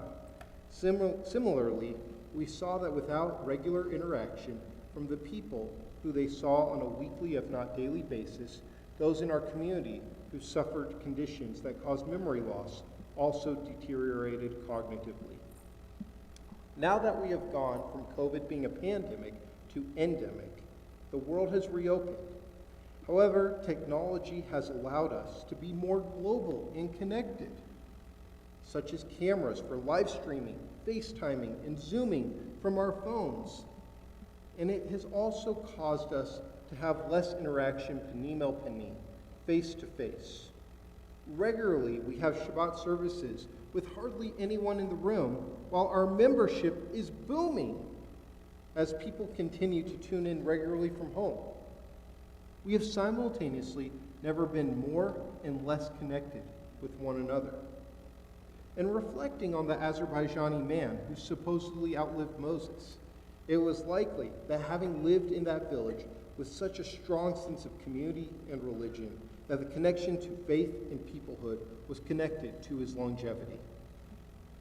Similarly, we saw that without regular interaction from the people who they saw on a weekly, if not daily basis, those in our community who suffered conditions that caused memory loss also deteriorated cognitively. Now that we have gone from COVID being a pandemic to endemic, the world has reopened. However, technology has allowed us to be more global and connected, such as cameras for live streaming, FaceTiming, and Zooming from our phones. And it has also caused us to have less interaction panimel panim, face-to-face. Regularly, we have Shabbat services with hardly anyone in the room, while our membership is booming. as people continue to tune in regularly from home. We have simultaneously never been more and less connected with one another. And reflecting on the Azerbaijani man who supposedly outlived Moses, it was likely that having lived in that village with such a strong sense of community and religion, that the connection to faith and peoplehood was connected to his longevity.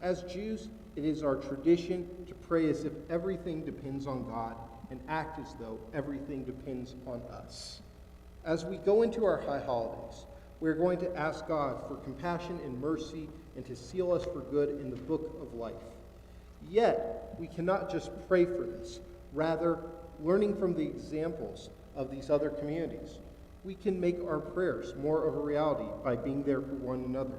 As Jews, it is our tradition to pray as if everything depends on God and act as though everything depends on us. As we go into our high holidays, we are going to ask God for compassion and mercy and to seal us for good in the book of life. Yet, we cannot just pray for this. Rather, learning from the examples of these other communities, we can make our prayers more of a reality by being there for one another.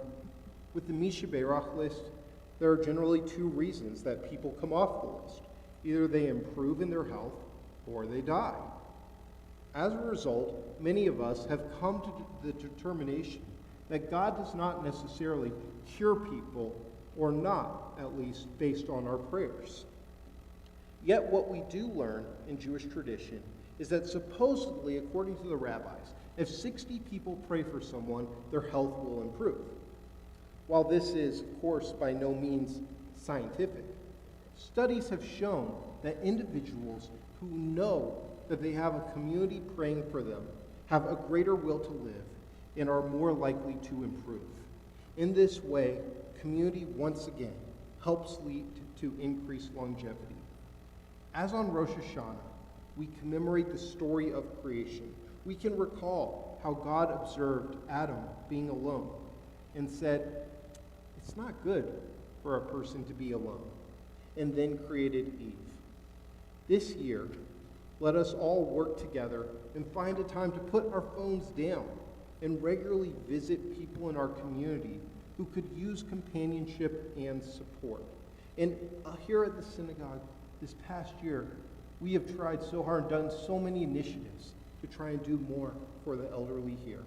With the Misha Beirach list, there are generally two reasons that people come off the list. Either they improve in their health or they die. As a result, many of us have come to the determination that God does not necessarily cure people, or not, at least, based on our prayers. Yet what we do learn in Jewish tradition is that supposedly, according to the rabbis, if 60 people pray for someone, their health will improve. While this is, of course, by no means scientific, studies have shown that individuals who know that they have a community praying for them have a greater will to live and are more likely to improve. In this way, community once again helps lead to increased longevity. As on Rosh Hashanah, we commemorate the story of creation. We can recall how God observed Adam being alone and said, "It's not good for a person to be alone," and then created Eve. This year, let us all work together and find a time to put our phones down and regularly visit people in our community who could use companionship and support. And here at the synagogue this past year, we have tried so hard and done so many initiatives to try and do more for the elderly here.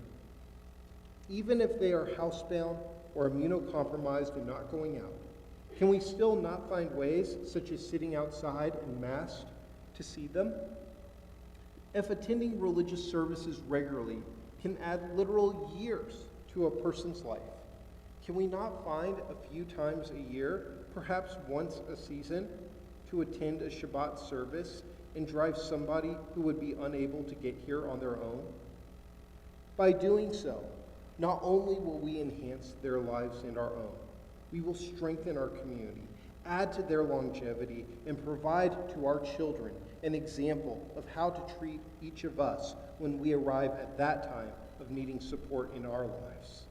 Even if they are housebound or immunocompromised and not going out, can we still not find ways, such as sitting outside and masked, to see them? If attending religious services regularly can add literal years to a person's life, can we not find a few times a year, perhaps once a season, to attend a Shabbat service and drive somebody who would be unable to get here on their own? By doing so, not only will we enhance their lives and our own, we will strengthen our community, add to their longevity, and provide to our children an example of how to treat each of us when we arrive at that time of needing support in our lives.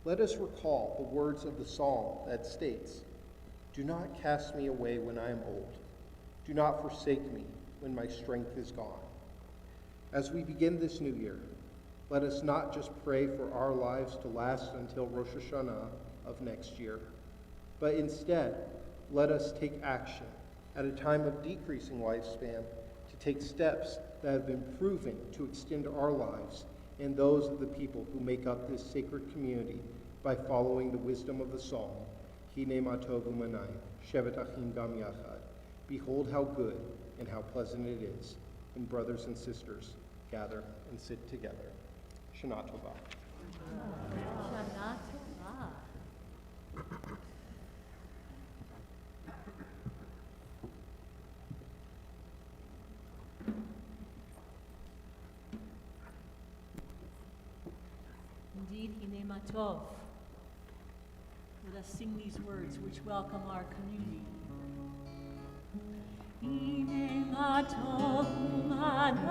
Let us recall the words of the psalm that states, "Do not cast me away when I am old. Do not forsake me when my strength is gone." As we begin this new year, let us not just pray for our lives to last until Rosh Hashanah of next year, but instead, let us take action at a time of decreasing lifespan to take steps that have been proven to extend our lives and those of the people who make up this sacred community by following the wisdom of the psalm, Hine ma tov u'manai, shevet achim gam yachad. Behold how good and how pleasant it is when brothers and sisters gather and sit together. Shana Tova. Shana Tova. Indeed, Hine ma tov. Let us sing these words which welcome our community. Hine ma tov u'manai,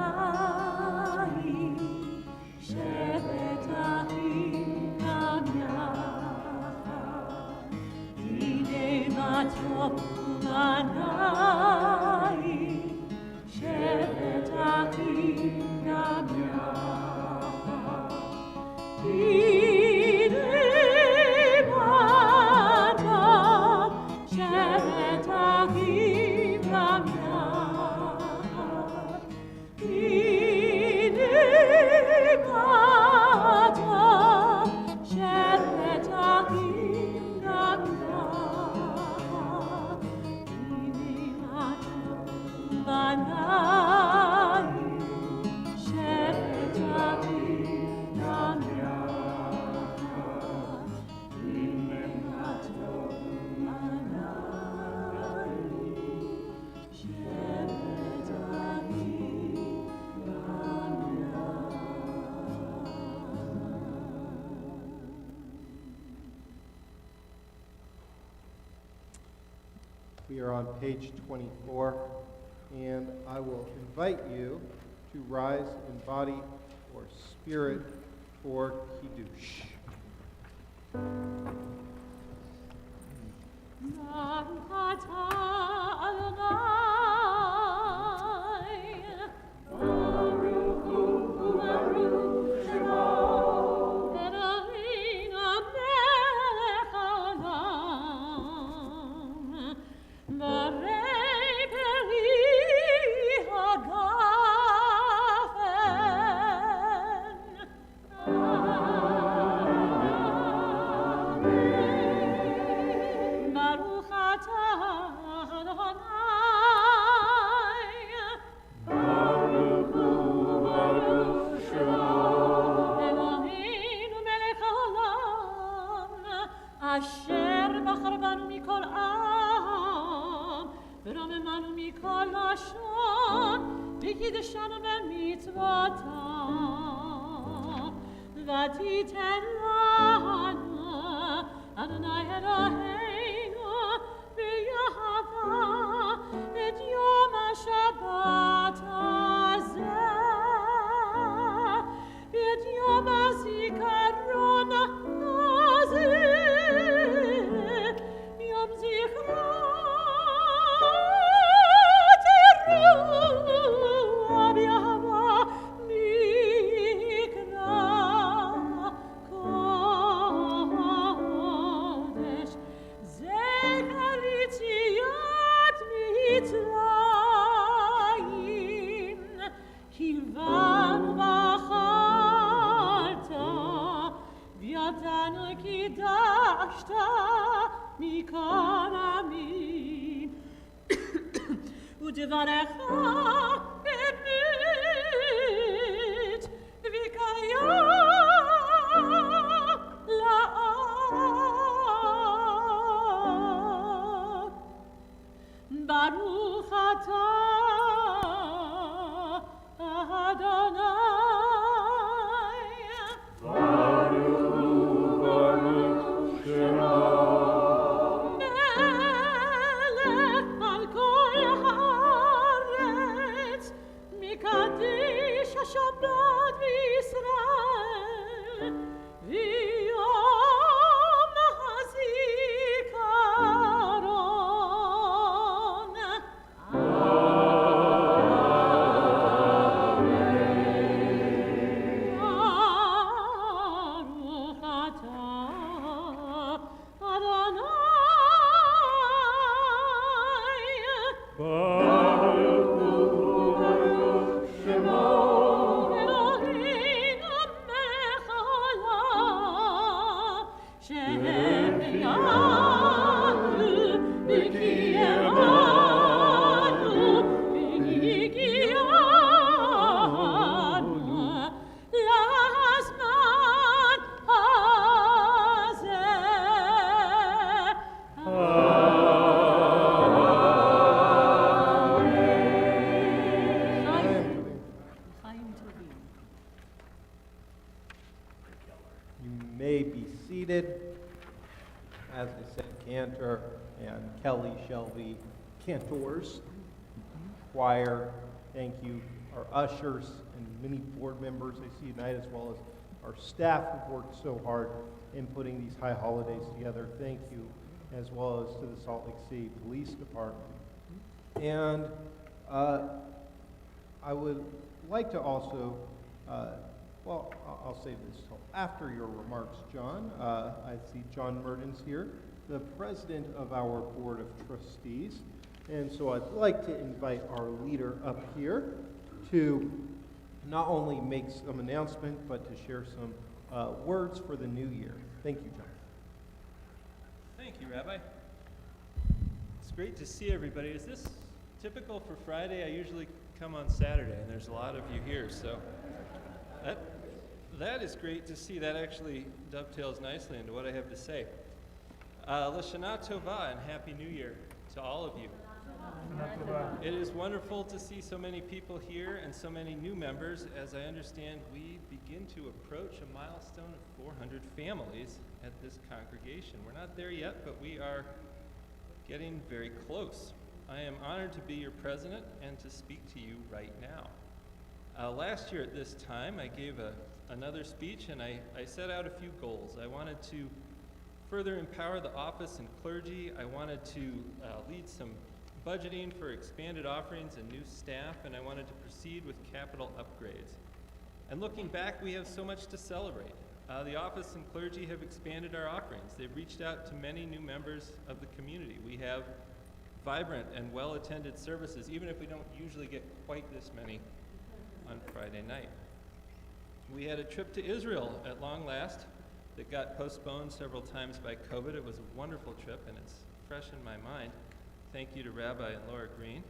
shevet achim gam yachad. Hine ma tov u'manai, shevet achim gam yachad. Hine ma tov, shevet achim gam yachad. here on page 24, and I will invite you to rise in body or spirit for Kiddush. אשר בחר בנו מכל עם, ורוממנו מכל לשון, וקידשנו במצוותיו. ותיתן לנו, אדוני אלוהינו, באהבה את יום השבת הזה, ואת יום הזיכרון הזה. יום זכרו תראו באהבה מקרא קודש, זכר יציאת מצרים, כי בנו בחרת וידענו קידשת מכל עמים, ודברך אמת וקיים לעד. ברוך אתה אדוני. השבת בישראל ויום הזיכרון. ברוך אתה אדוני. As I said, Cantor and Kelly Shelby, cantors, choir, thank you, our ushers and many board members I see tonight, as well as our staff who've worked so hard in putting these high holidays together. Thank you, as well as to the Salt Lake City Police Department. And I would like to also, I'll save this till after your remarks, John. I see John Mertens here, the president of our Board of Trustees. And so I'd like to invite our leader up here to not only make some announcement, but to share some words for the new year. Thank you, John. Thank you, Rabbi. It's great to see everybody. Is this typical for Friday? I usually come on Saturday, and there's a lot of you here, so that is great to see. That actually dovetails nicely into what I have to say. L'Shana Tova and Happy New Year to all of you. It is wonderful to see so many people here and so many new members. As I understand, we begin to approach a milestone of 400 families at this congregation. We're not there yet, but we are getting very close. I am honored to be your president and to speak to you right now. Last year at this time, I gave another speech, and I set out a few goals. I wanted to further empower the office and clergy. I wanted to lead some budgeting for expanded offerings and new staff, and I wanted to proceed with capital upgrades. And looking back, we have so much to celebrate. The office and clergy have expanded our offerings. They've reached out to many new members of the community. We have vibrant and well-attended services, even if we don't usually get quite this many on Friday night. We had a trip to Israel at long last that got postponed several times by COVID. It was a wonderful trip, and it's fresh in my mind. Thank you to Rabbi and Laura Green.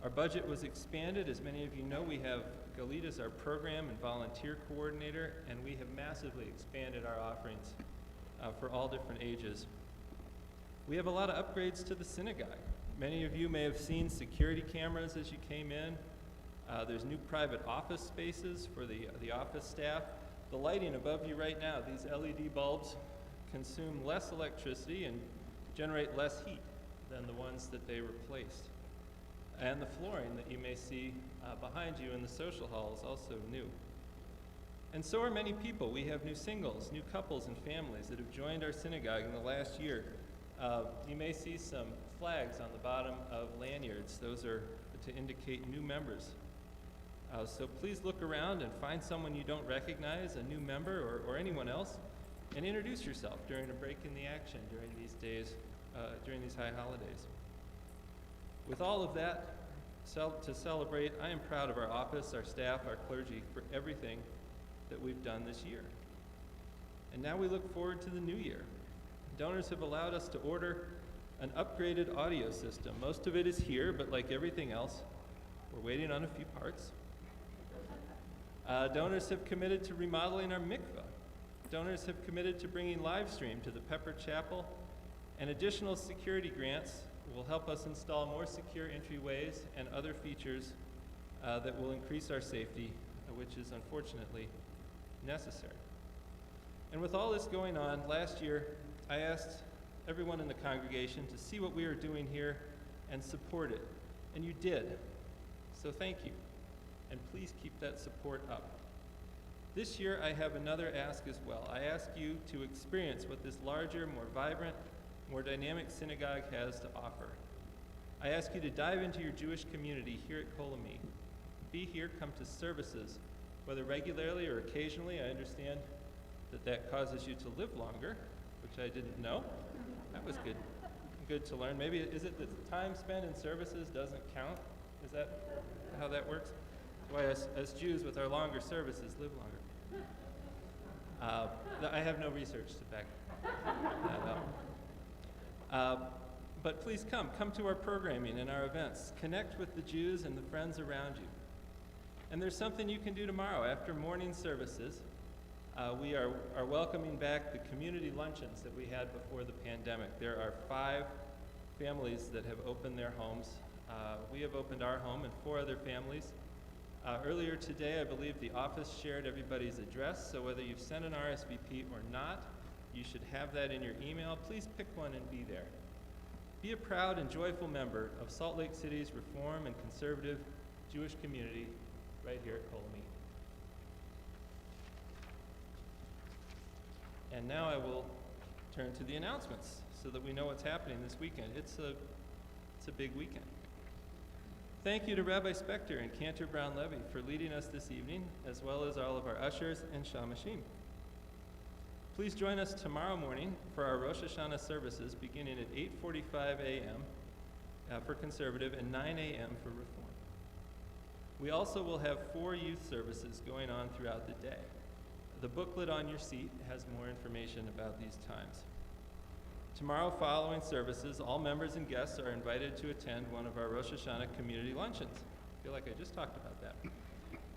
Our budget was expanded. As many of you know, we have Galit as our program and volunteer coordinator, and we have massively expanded our offerings for all different ages. We have a lot of upgrades to the synagogue. Many of you may have seen security cameras as you came in. There's new private office spaces for the office staff. The lighting above you right now, these LED bulbs consume less electricity and generate less heat than the ones that they replaced. And the flooring that you may see behind you in the social hall is also new. And so are many people. We have new singles, new couples and families that have joined our synagogue in the last year. You may see some flags on the bottom of lanyards. Those are to indicate new members. So please look around and find someone you don't recognize, a new member or anyone else, and introduce yourself during a break in the action during these days, during these high holidays. With all of that to celebrate, I am proud of our office, our staff, our clergy for everything that we've done this year. And now we look forward to the new year. Donors have allowed us to order an upgraded audio system. Most of it is here, but like everything else, we're waiting on a few parts. Donors have committed to remodeling our mikveh. Donors have committed to bringing live stream to the Pepper Chapel, and additional security grants will help us install more secure entryways and other features that will increase our safety, which is unfortunately necessary. And with all this going on, last year I asked everyone in the congregation to see what we are doing here and support it. And you did. So thank you. And please keep that support up. This year I have another ask as well. I ask you to experience what this larger, more vibrant, more dynamic synagogue has to offer. I ask you to dive into your Jewish community here at Kolami. Be here, come to services, whether regularly or occasionally. I understand that causes you to live longer, which I didn't know. That was good to learn. Maybe, is it that time spent in services doesn't count? Is that how that works? That's why as Jews with our longer services live longer. I have no research to back that up. But please come to our programming and our events. Connect with the Jews and the friends around you. And there's something you can do tomorrow after morning services. We are welcoming back the community luncheons that we had before the pandemic. There are 5 families that have opened their homes. We have opened our home and 4 other families. Earlier today, I believe the office shared everybody's address, so whether you've sent an RSVP or not, you should have that in your email. Please pick one and be there. Be a proud and joyful member of Salt Lake City's Reform and Conservative Jewish community right here at Kolami. And now I will turn to the announcements so that we know what's happening this weekend. It's a big weekend. Thank you to Rabbi Spector and Cantor Brown-Levy for leading us this evening, as well as all of our ushers and shamashim. Please join us tomorrow morning for our Rosh Hashanah services beginning at 8:45 a.m. For conservative and 9 a.m. for reform. We also will have 4 youth services going on throughout the day. The booklet on your seat has more information about these times. Tomorrow, following services, all members and guests are invited to attend one of our Rosh Hashanah community luncheons. I feel like I just talked about that.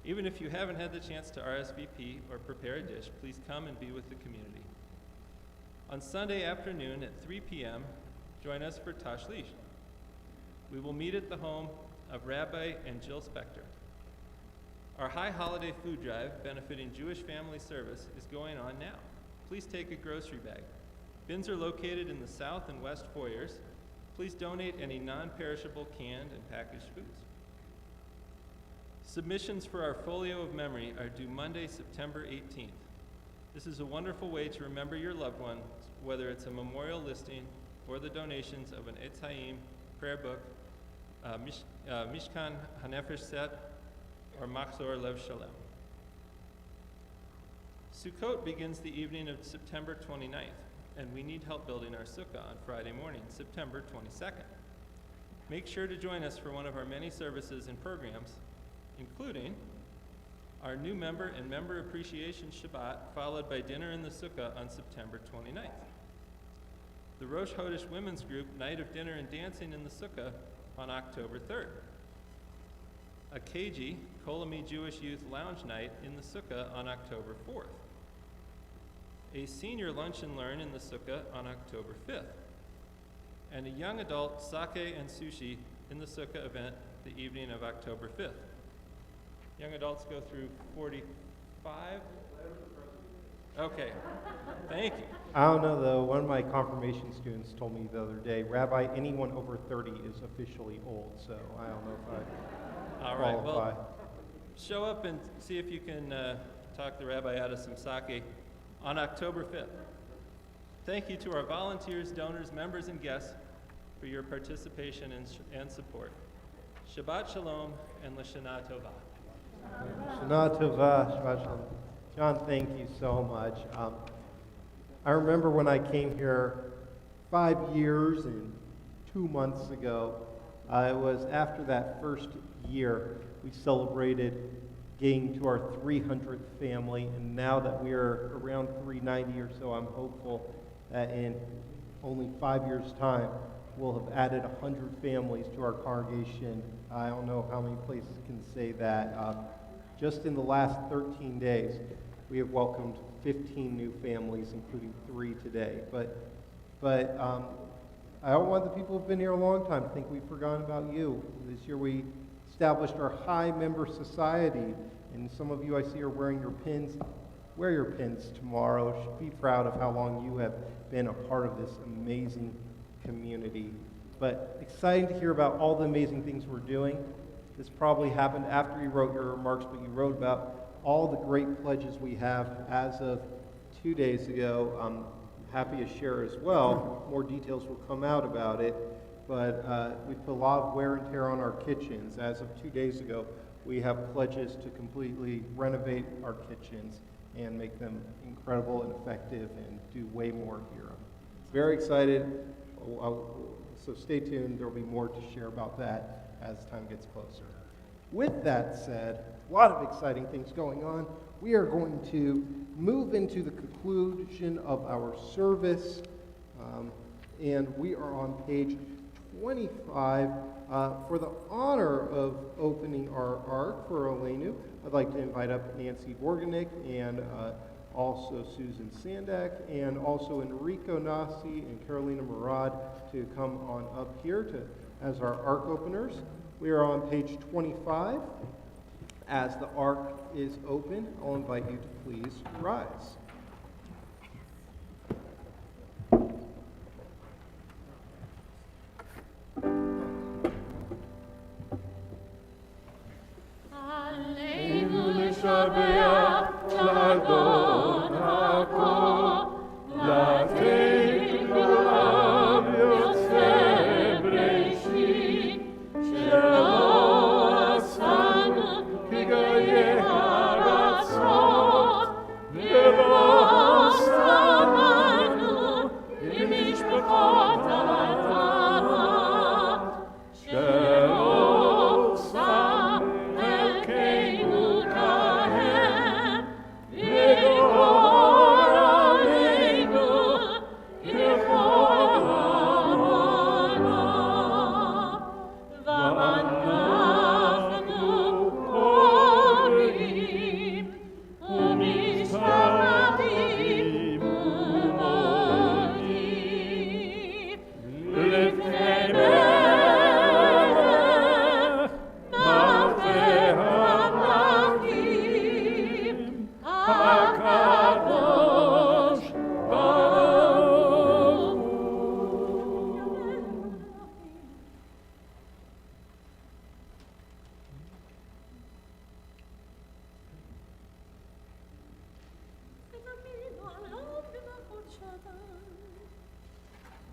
Even if you haven't had the chance to RSVP or prepare a dish, please come and be with the community. On Sunday afternoon at 3 p.m., join us for Tashlish. We will meet at the home of Rabbi and Jill Spector. Our high holiday food drive benefiting Jewish Family Service is going on now. Please take a grocery bag. Bins are located in the south and west foyers. Please donate any non-perishable canned and packaged foods. Submissions for our Folio of Memory are due Monday, September 18th. This is a wonderful way to remember your loved ones, whether it's a memorial listing or the donations of an Etz Haim prayer book, Mishkan Hanefesh set, or Machzor Lev Shalem. Sukkot begins the evening of September 29th, and we need help building our sukkah on Friday morning, September 22nd. Make sure to join us for one of our many services and programs, including our new member and member appreciation Shabbat, followed by dinner in the sukkah on September 29th. The Rosh Chodesh Women's Group Night of Dinner and Dancing in the Sukkah on October 3rd. A KG, Kolami Jewish Youth Lounge Night in the Sukkah on October 4th. A senior lunch and learn in the Sukkah on October 5th. And a young adult sake and sushi in the Sukkah event the evening of October 5th. Young adults go through 45? Okay, thank you. I don't know, though. One of my confirmation students told me the other day, Rabbi, anyone over 30 is officially old, so I don't know if I All right, qualify. well, show up and see if you can talk the rabbi out of some sake on October 5th. Thank you to our volunteers, donors, members, and guests for your participation and support. Shabbat Shalom and L'Shana Tova. Shana Tova, Shabbat Shalom. John, thank you so much. I remember when I came here 5 years and 2 months ago. It was after that first year we celebrated getting to our 300th family, and now that we are around 390 or so, I'm hopeful that in only 5 years' time we'll have added 100 families to our congregation. I don't know how many places can say that. Just in the last 13 days, we have welcomed 15 new families, including 3 today. But I don't want the people who've been here a long time to think we've forgotten about you. This year we established our high member society, and some of you I see are wearing your pins. Wear your pins tomorrow. You should be proud of how long you have been a part of this amazing community. But excited to hear about all the amazing things we're doing. This probably happened after you wrote your remarks, but you wrote about all the great pledges we have as of 2 days ago. I'm happy to share as well. More details will come out about it. But we put a lot of wear and tear on our kitchens. As of 2 days ago, we have pledges to completely renovate our kitchens and make them incredible and effective and do way more here. I'm very excited. So stay tuned. There will be more to share about that as time gets closer. With that said, a lot of exciting things going on. We are going to move into the conclusion of our service, and we are on page 25. For the honor of opening our ark for Olenu, I'd like to invite up Nancy Borganik and also Susan Sandak, and also Enrico Nasi and Carolina Murad to come on up here as our ark openers. We are on page 25. As the ark is open, I'll invite you to please rise.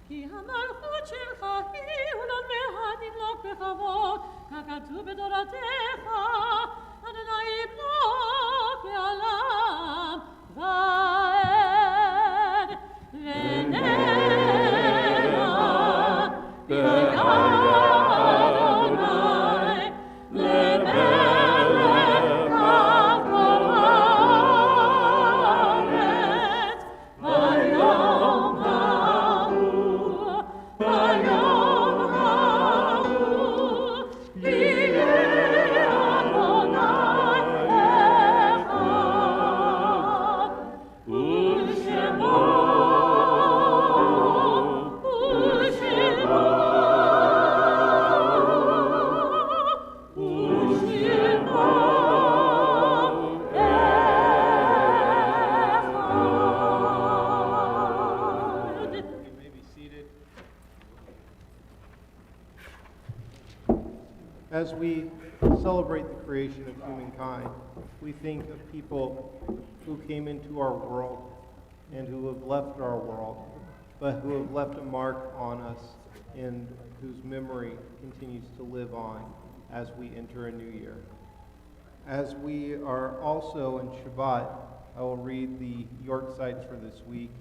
כי המלכות שלך היא עולם ועד ימלוך בכבוד, ככתוב בתורתך, אדוני ימלוך לעולם ועד. ונאמר באדוני למלך על כל הארץ, ביום ההוא, ביום ההוא, יהיה אדוני אחד, ושמו As we celebrate the creation of humankind, we think of people who came into our world and who have left our world, but who have left a mark on us and whose memory continues to live on as we enter a new year. As we are also in Shabbat, I will read the Yorksites for this week,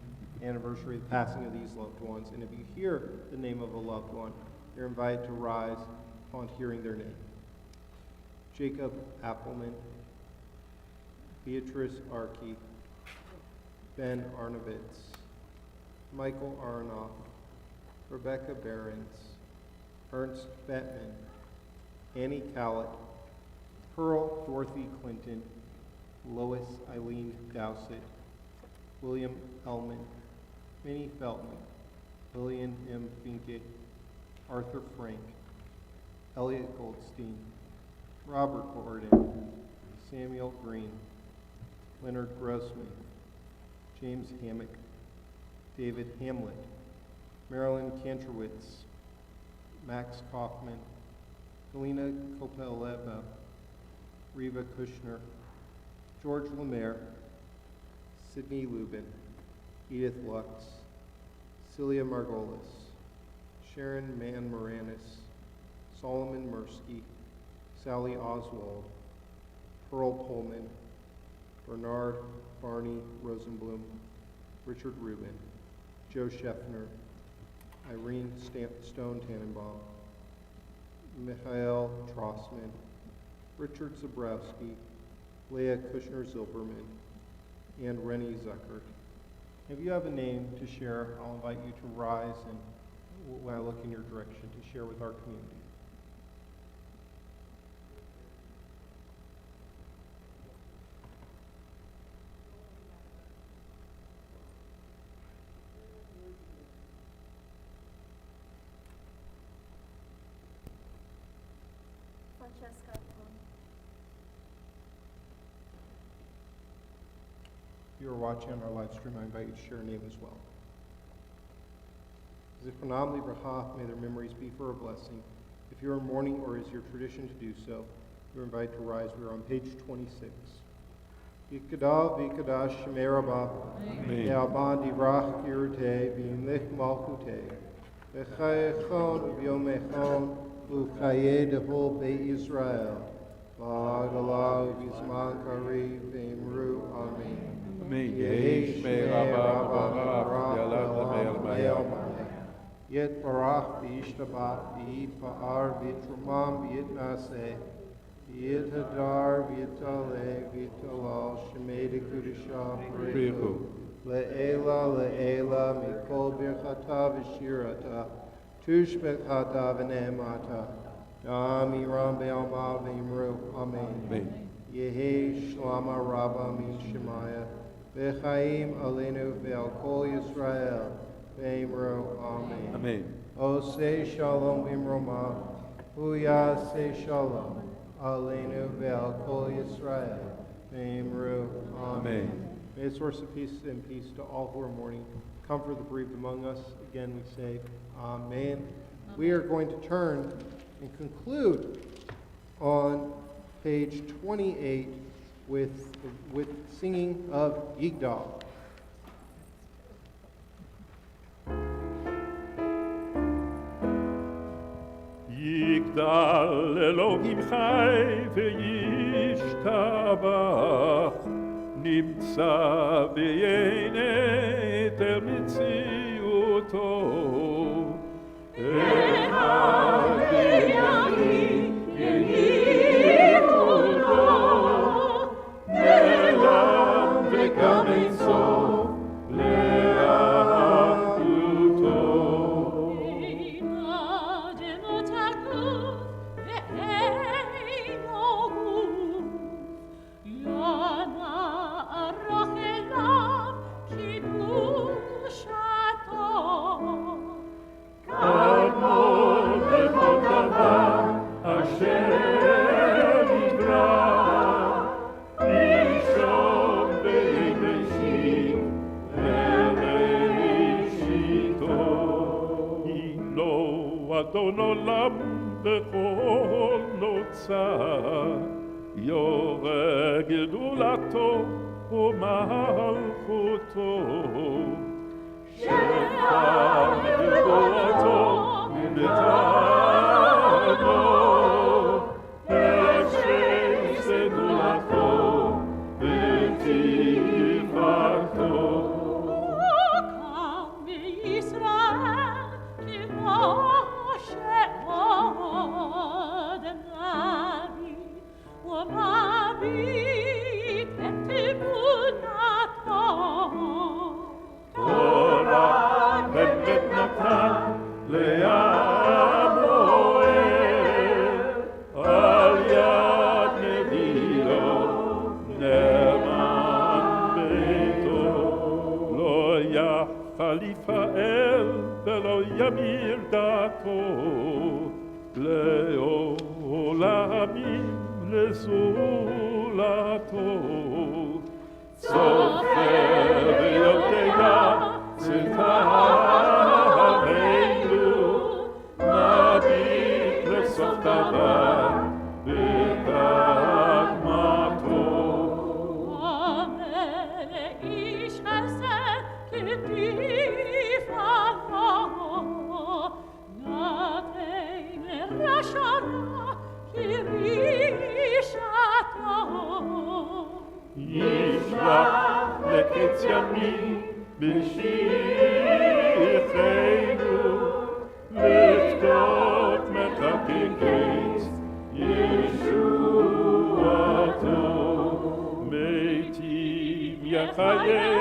anniversary of the passing of these loved ones. And if you hear the name of a loved one, you're invited to rise upon hearing their name. Jacob Appelman, Beatrice Arkey, Ben Arnovitz, Michael Aronoff, Rebecca Behrens, Ernst Bettman, Annie Callett, Pearl Dorothy Clinton, Lois Eileen Dowsett, William Ellman, Minnie Feltman, Lillian M. Finkett, Arthur Frank, Elliot Goldstein, Robert Gordon, Samuel Green, Leonard Grossman, James Hammock, David Hamlet, Marilyn Kantrowitz, Max Kaufman, Galina Kopeleva, Reva Kushner, George Lemaire, Sidney Lubin, Edith Lux, Celia Margolis, Sharon Mann Moranis, Solomon Mursky, Sally Oswald, Pearl Pullman, Bernard Barney Rosenblum, Richard Rubin, Joe Scheffner, Irene Stone Tannenbaum, Mikhail Trossman, Richard Zabrowski, Leah Kushner-Zilberman, and Rennie Zuckert. If you have a name to share, I'll invite you to rise and, when I look in your direction, to share with our community. Francesca. If you are watching on our live stream, I invite you to share a name as well. Zichronam Livracha, may their memories be for a blessing. If you are mourning or is your tradition to do so, you are invited to rise. We are on page 26. Yikadav Vikadash Shemei Rabbah, Ya'ban Divrach Kirute, V'imlich Malchute, V'chayechon V'yomechon, V'chaye Dehol Beit Yisrael, V'agalah V'zman Kari, V'imru, Amen. Yehi Shmei Rabbah, Yet Barach V'ishtabach V'yitpa'ar V'yitrumam V'yitnaseh V'yit Hadar V'yitaleh V'yitalal Shemei Dekudisha P'rechu Le'ela Le'ela Mikol Birchata V'shirata Tushbechata V'ne'emata Da'am Yiram Be'alma V'imru Amen. Yehi Shlama Rabba Min Shemaya V'chaim Aleinu Ve'al Kol Yisrael V'imru Amen. Amen. Osei Shalom V'imroma Huya Sei Shalom Aleinu Ve'al Kol Yisrael V'imru Amen. May the source of peace and peace to all who are mourning comfort the bereaved among us. Again we say Amen. We are going to turn and conclude on page 28 with singing of Yigdal. יגדל אלוהים חי וישתבח, נמצא ויהנה את מציאותו. אחד ויחיד יהיו לו, נעלם וגם אין סוף לאחדותו. אינה דמות הגוף ואינו גוף, ינערך אליו קדושתו. כמון בכל דבר אשר נברא, ראשון בראשית וראשיתו. הנו אדון עולם בכל נוצר, יורה גדולתו ומלכותו. שפע וגבורתו ונתנו, אנשי סגולתו ותפארתו. קם בישראל כמו שעוד נביא, ומביט את אמונתו. תורה באמת נתן לעמו על יד נביאו נאמן ביתו. לא יחליף האל ולא ימיר דתו, לעולמים לזולתו. צופה ויודע צאתנו, מביט לסוף דבר בקדמתו. איש חסד כתפארתו, נתן רשע כרשעתו. ישלח לקץ ימים בשיחנו, לפתות מחכה קץ ישועתו. מתים יחיה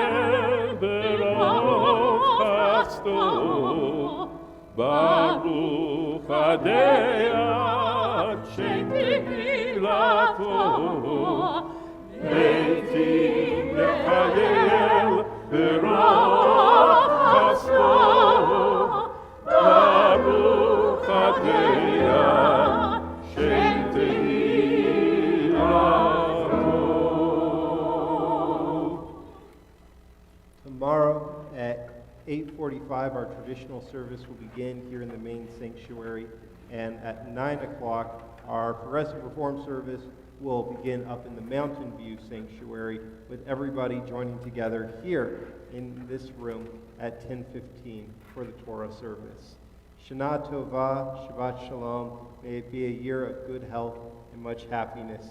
ברוב חסדו, ברוך הדעת שתהילתו. מתים יחיה ברוב חסדו, ברוך הדעת שתהילתו. Tomorrow at 8:45, our traditional service will begin here in the main sanctuary, and at 9 o'clock, our progressive reform service will begin up in the Mountain View Sanctuary, with everybody joining together here in this room at 10:15 for the Torah service. Shana Tova, Shabbat Shalom. May it be a year of good health and much happiness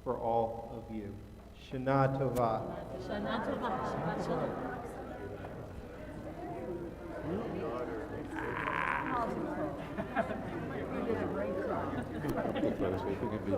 for all of you. Shana Tova. שנה טובה, שבת שלום. Foto's weer goed in